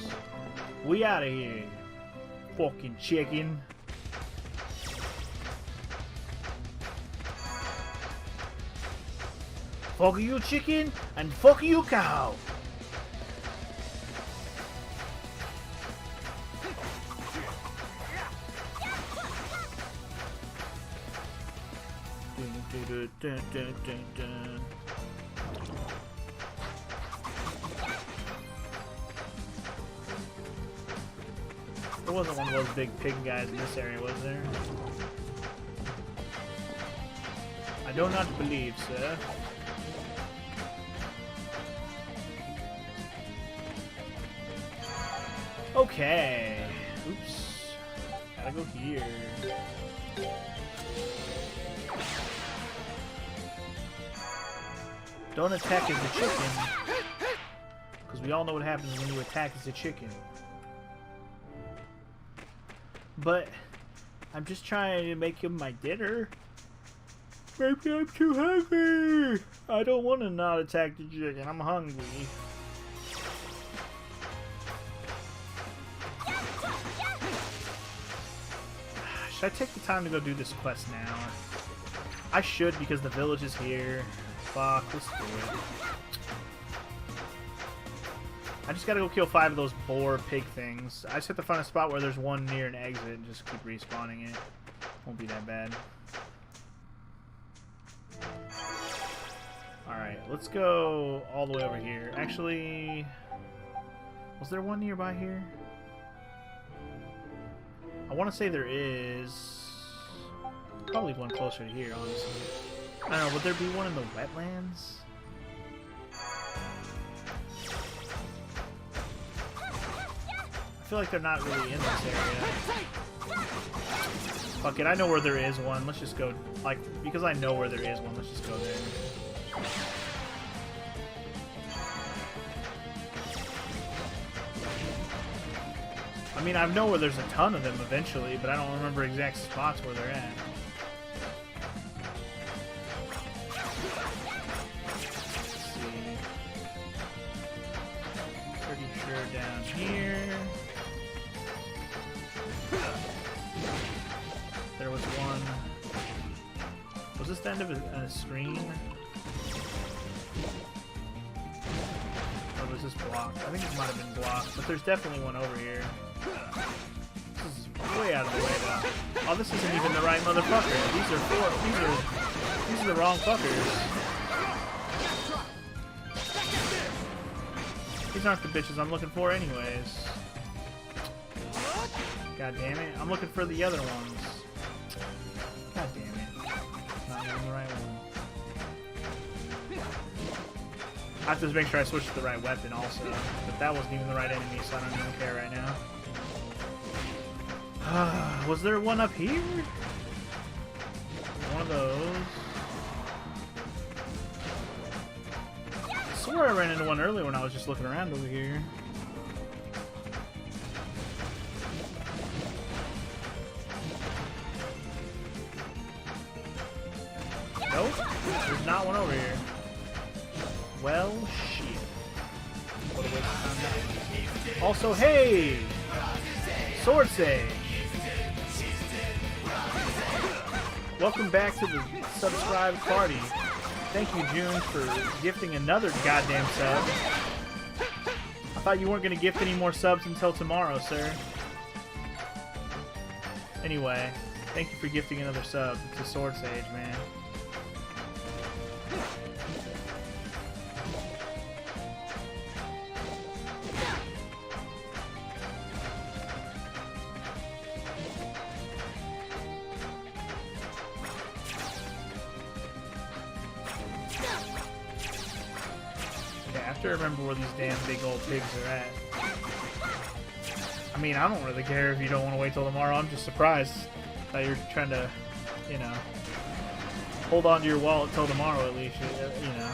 [SPEAKER 1] We out of here. Fucking chicken. Fuck you, chicken, and fuck you, cow. Dun, dun, dun, dun, dun. There wasn't one of those big pig guys in this area, was there? I do not believe, sir. Okay. Oops. Gotta go here. Don't attack as a chicken. Because we all know what happens when you attack as a chicken. But I'm just trying to make him my dinner. Maybe I'm too hungry. I don't want to not attack the chicken. I'm hungry. Should I take the time to go do this quest now? I should because the village is here. Fuck, let's do it. I just gotta go kill 5 of those boar pig things. I just have to find a spot where there's one near an exit and just keep respawning it. Won't be that bad. Alright, let's go all the way over here. Actually, was there one nearby here? I want to say there is. Probably one closer to here, honestly. I don't know, would there be one in the wetlands? I feel like they're not really in this area. Fuck it, I know where there is one. Let's just go, like, because I know where there is one, let's just go there. mean, I know where there's a ton of them eventually, but I don't remember exact spots where they're at. Let's see. Pretty sure down here. There was one. Was this the end of a screen? Or was this blocked? I think it might have been blocked, but there's definitely one over here. This is way out of the way though. Oh, this isn't even the right motherfucker. These are the wrong fuckers. These aren't the bitches I'm looking for anyways. God damn it. I'm looking for the other ones. God damn it. Not even the right one. I have to make sure I switch to the right weapon also. But that wasn't even the right enemy, so I don't even care right now. Was there one up here? One of those. I swear I ran into one earlier when I was just looking around over here. Nope, there's not one over here. Well, shit. What a waste of time. Also, hey! Sword Sage! Welcome back to the subscribed party. Thank you, June, for gifting another goddamn sub. I thought you weren't going to gift any more subs until tomorrow, sir. Anyway, thank you for gifting another sub to Sword Sage, man. I have to remember where these damn big old pigs are at. I mean, I don't really care if you don't want to wait till tomorrow. I'm just surprised that you're trying to, you know, hold on to your wallet till tomorrow at least, you know.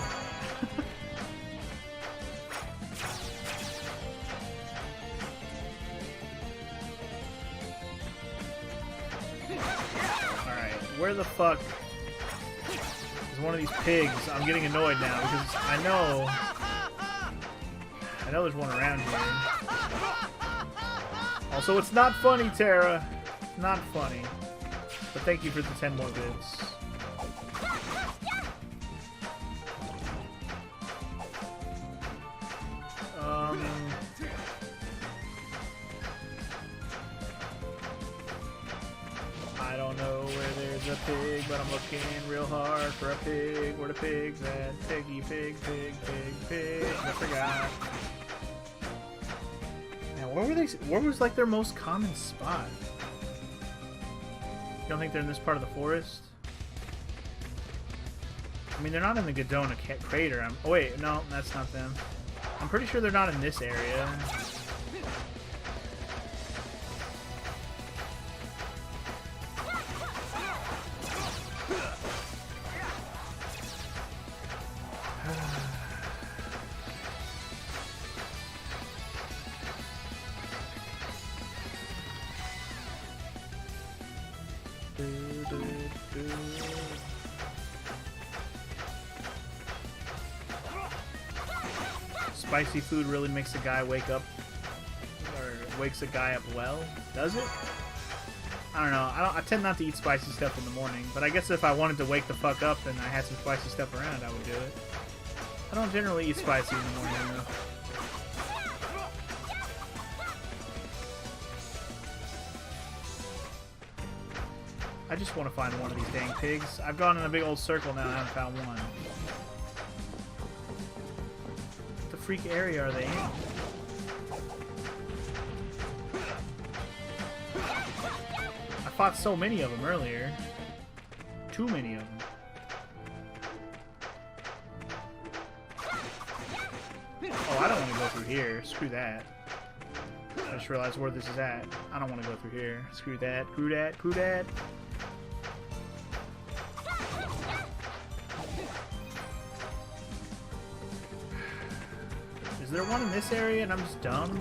[SPEAKER 1] Alright, where the fuck is one of these pigs? I'm getting annoyed now because I know there's one around here. Also, it's not funny, Tara. It's not funny. But thank you for the 10 more bits. I don't know where there's a pig, but I'm looking real hard for a pig. Where the pig's at? Piggy, pig, pig, pig, pig. I forgot. Where was like their most common spot? You don't think they're in this part of the forest? I mean, they're not in the Godona crater. Oh wait, no, that's not them. I'm pretty sure they're not in this area. Spicy food really makes a guy wake up, or wakes a guy up well, does it? I don't know. I tend not to eat spicy stuff in the morning, but I guess if I wanted to wake the fuck up and I had some spicy stuff around, I would do it. I don't generally eat spicy in the morning, though. I just want to find one of these dang pigs. I've gone in a big old circle now and I haven't found one. What the freak area are they in? I fought so many of them earlier. Too many of them. Oh, I don't want to go through here. Screw that. I just realized where this is at. I don't want to go through here. Screw that. Screw that. Screw that. Is there one in this area and I'm just dumb?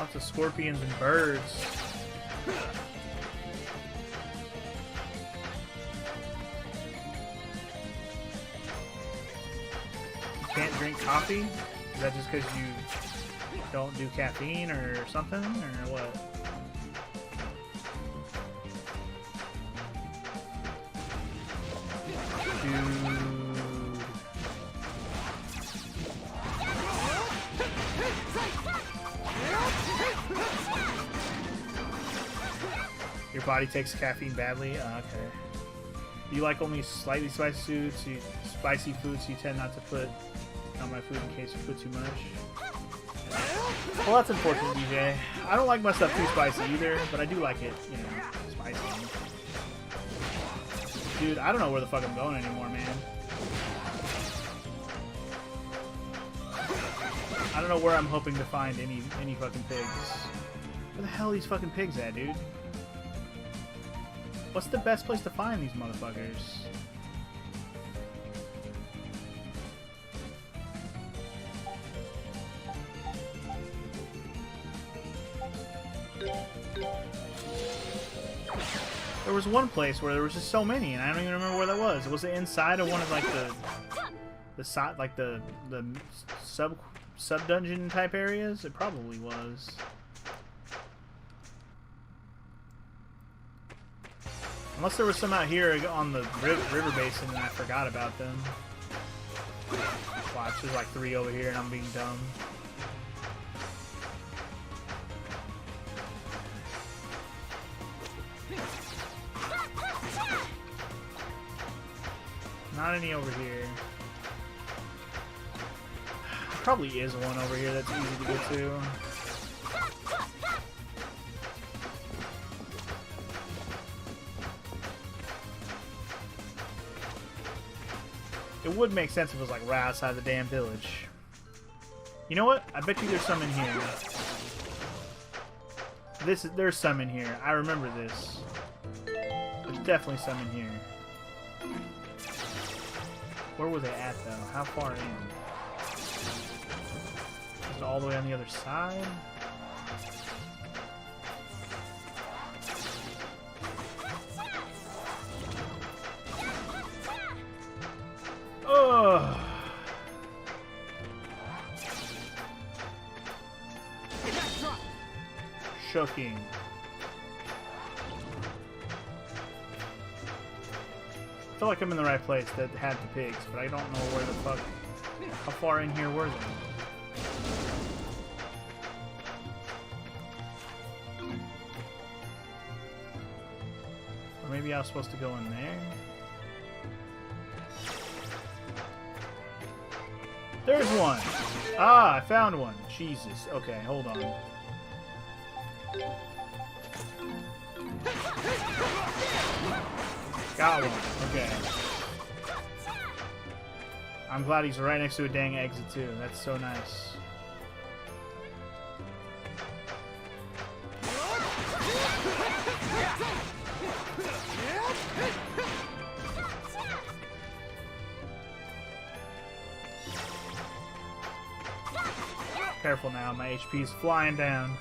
[SPEAKER 1] Lots of scorpions and birds. You can't drink coffee? Is that just because you don't do caffeine or something? Or what? Dude. Your body takes caffeine badly? Okay. You like only slightly spicy foods, so you tend not to put on my food in case you put too much. Well, that's unfortunate, DJ. I don't like my stuff too spicy either, but I do like it, you know, spicy. Dude, I don't know where the fuck I'm going anymore, man. I don't know where I'm hoping to find any fucking pigs. Where the hell are these fucking pigs at, dude? What's the best place to find these motherfuckers? There was one place where there was just so many, and I don't even remember where that was. Was it inside of one of like the sub dungeon type areas? It probably was. Unless there was some out here on the river basin and I forgot about them. Watch, there's like 3 over here and I'm being dumb. Not any over here. There probably is one over here that's easy to get to. It would make sense if it was like right outside the damn village. You know what? I bet you there's some in here. There's some in here. I remember this. There's definitely some in here. Where were they at though? How far in? Is it all the way on the other side? Ugh. Shocking. I feel like I'm in the right place that had the pigs, but I don't know where the fuck. How far in here were they? Or maybe I was supposed to go in there? There's one! Ah, I found one. Jesus. Okay, hold on. Got one. Okay. I'm glad he's right next to a dang exit too. That's so nice. Careful now, my HP's flying down.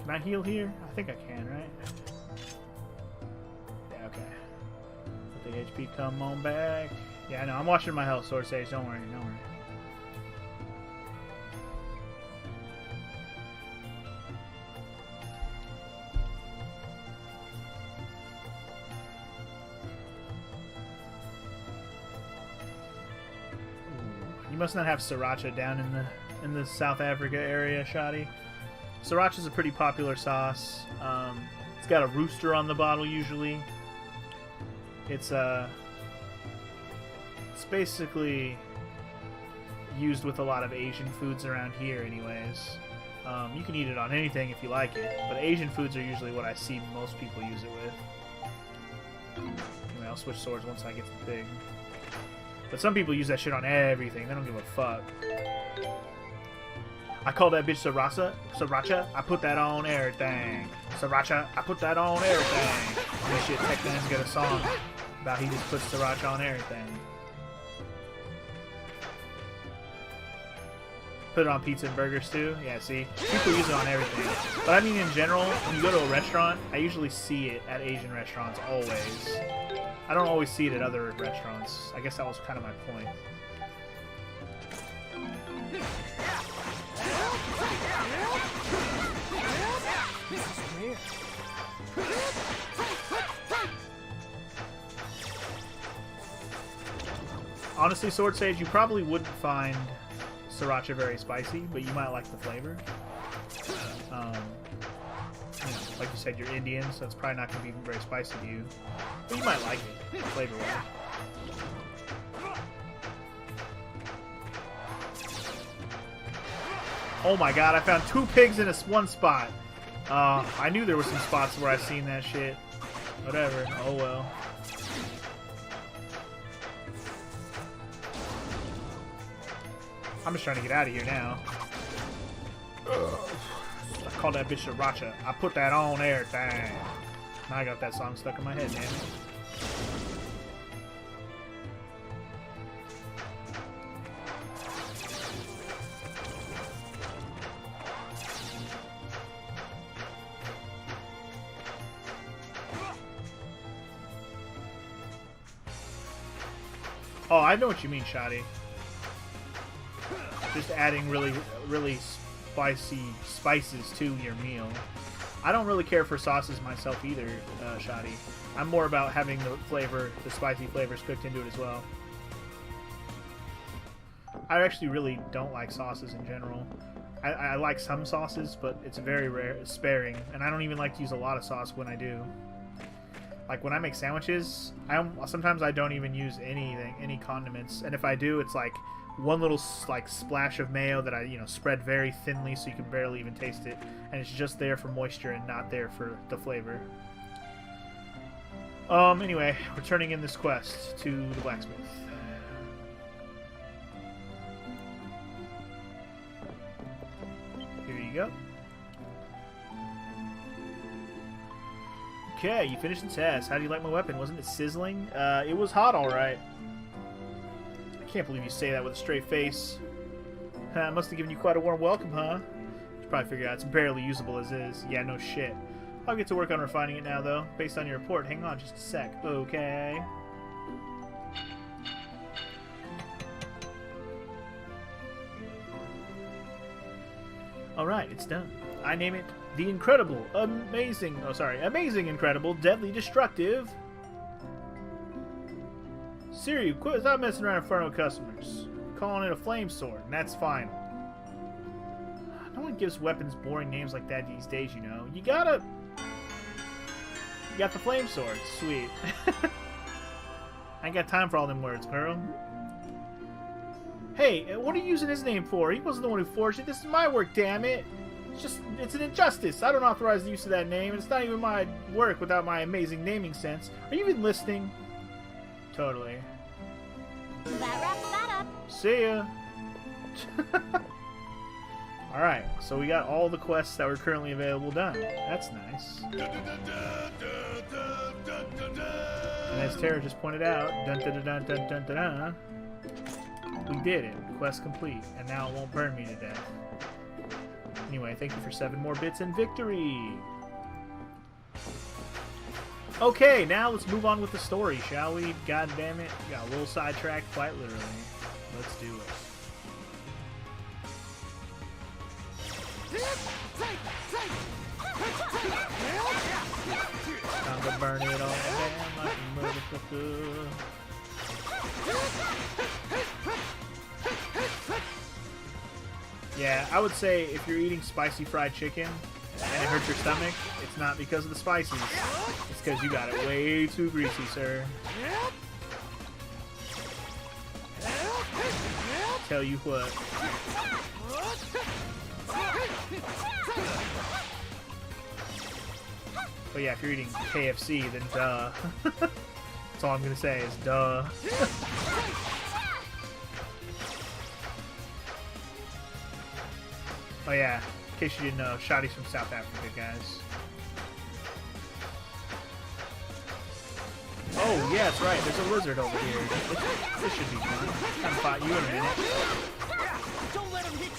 [SPEAKER 1] Can I heal here? I think I can, right? Yeah, okay. Let the HP come on back. Yeah, I know. I'm watching my health source stage. Don't worry, don't worry. You must not have sriracha down in the South Africa area, Shoddy. Sriracha's a pretty popular sauce. It's got a rooster on the bottle usually. It's basically used with a lot of Asian foods around here anyways. You can eat it on anything if you like it, but Asian foods are usually what I see most people use it with. Anyway, I'll switch swords once I get to the pig. But some people use that shit on everything. They don't give a fuck. I call that bitch sriracha. I put that on everything. Sriracha, I put that on everything. And this shit, Casnan's got a song about he just puts sriracha on everything. Put it on pizza and burgers too. Yeah, see? People use it on everything. But I mean in general, when you go to a restaurant, I usually see it at Asian restaurants always. I don't always see it at other restaurants. I guess that was kind of my point. Honestly, Sword Sage, you probably wouldn't find sriracha very spicy, but you might like the flavor. You know, like you said, you're Indian, so it's probably not going to be very spicy to you. But you might like it, flavor-wise. Oh my god, I found 2 pigs in one spot. I knew there were some spots where I've seen that shit. Whatever. Oh well. I'm just trying to get out of here now. I call that bitch sriracha. I put that on everything. Now I got that song stuck in my head, man. Oh, I know what you mean, Shoddy. Just adding really spicy spices to your meal. I don't really care for sauces myself either, Shoddy. I'm more about having the flavor, the spicy flavors cooked into it as well. I actually really don't like sauces in general. I like some sauces, but it's very rare, sparing, and I don't even like to use a lot of sauce when I do. Like when I make sandwiches, sometimes I don't even use anything, any condiments, and if I do, it's like one little like splash of mayo that I spread very thinly so you can barely even taste it, and it's just there for moisture and not there for the flavor. Anyway, we're turning in this quest to the blacksmith. Here you go. Okay, you finished the test. How do you like my weapon? Wasn't it sizzling? It was hot, alright. I can't believe you say that with a straight face. I must have given you quite a warm welcome, huh? You should probably figure out it's barely usable as is. Yeah, no shit. I'll get to work on refining it now, though. Based on your report, hang on just a sec. Okay. Alright, it's done. I name it the Incredible, Amazing, Incredible, Deadly Destructive. Siri, quit, stop messing around in front of customers. Calling it a flame sword, and that's fine. No one gives weapons boring names like that these days, you know. You got the flame sword, sweet. I ain't got time for all them words, girl. Hey, what are you using his name for? He wasn't the one who forged it. This is my work, damn it. It's an injustice. I don't authorize the use of that name, and it's not even my work without my amazing naming sense. Are you even listening? Totally.
[SPEAKER 5] That wraps that up.
[SPEAKER 1] See ya. Alright, so we got all the quests that were currently available done. That's nice. And as Tara just pointed out, dun dun dun dun dun dun dun, we did it. Quest complete. And now it won't burn me to death. Anyway, thank you for 7 more bits and victory! Okay, now let's move on with the story, shall we? God damn it. Got a little sidetracked, quite literally. Let's do it. Time to burn it all down like a motherfucker. Yeah, I would say if you're eating spicy fried chicken and it hurts your stomach, it's not because of the spices. It's because you got it way too greasy, sir. Tell you what. But yeah, if you're eating KFC, then duh. That's all I'm gonna say is duh. Oh yeah, in case you didn't know, Shoddy's from South Africa, guys. Oh, yeah, that's right. There's a lizard over here. This should be fun. Time to fight you in a minute.
[SPEAKER 6] Don't let him hit you.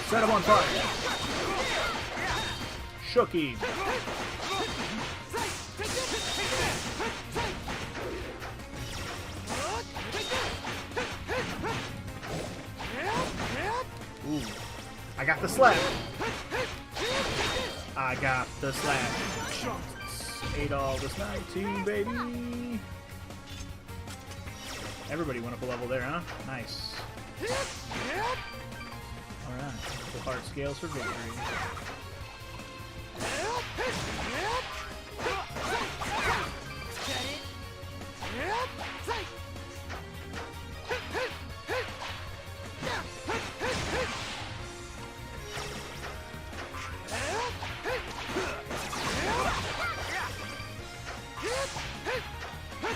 [SPEAKER 1] Set him on fire. Shook him. Ooh. I got the slap. I got the slap. Ate all this 19, baby. Everybody went up a level there, huh? Nice. Alright. The heart scales for victory.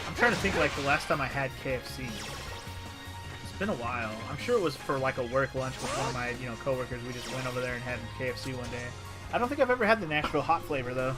[SPEAKER 1] I'm trying to think like the last time I had KFC. It's been a while. I'm sure it was for like a work lunch with one of my, coworkers. We just went over there and had KFC one day. I don't think I've ever had the Nashville hot flavor though.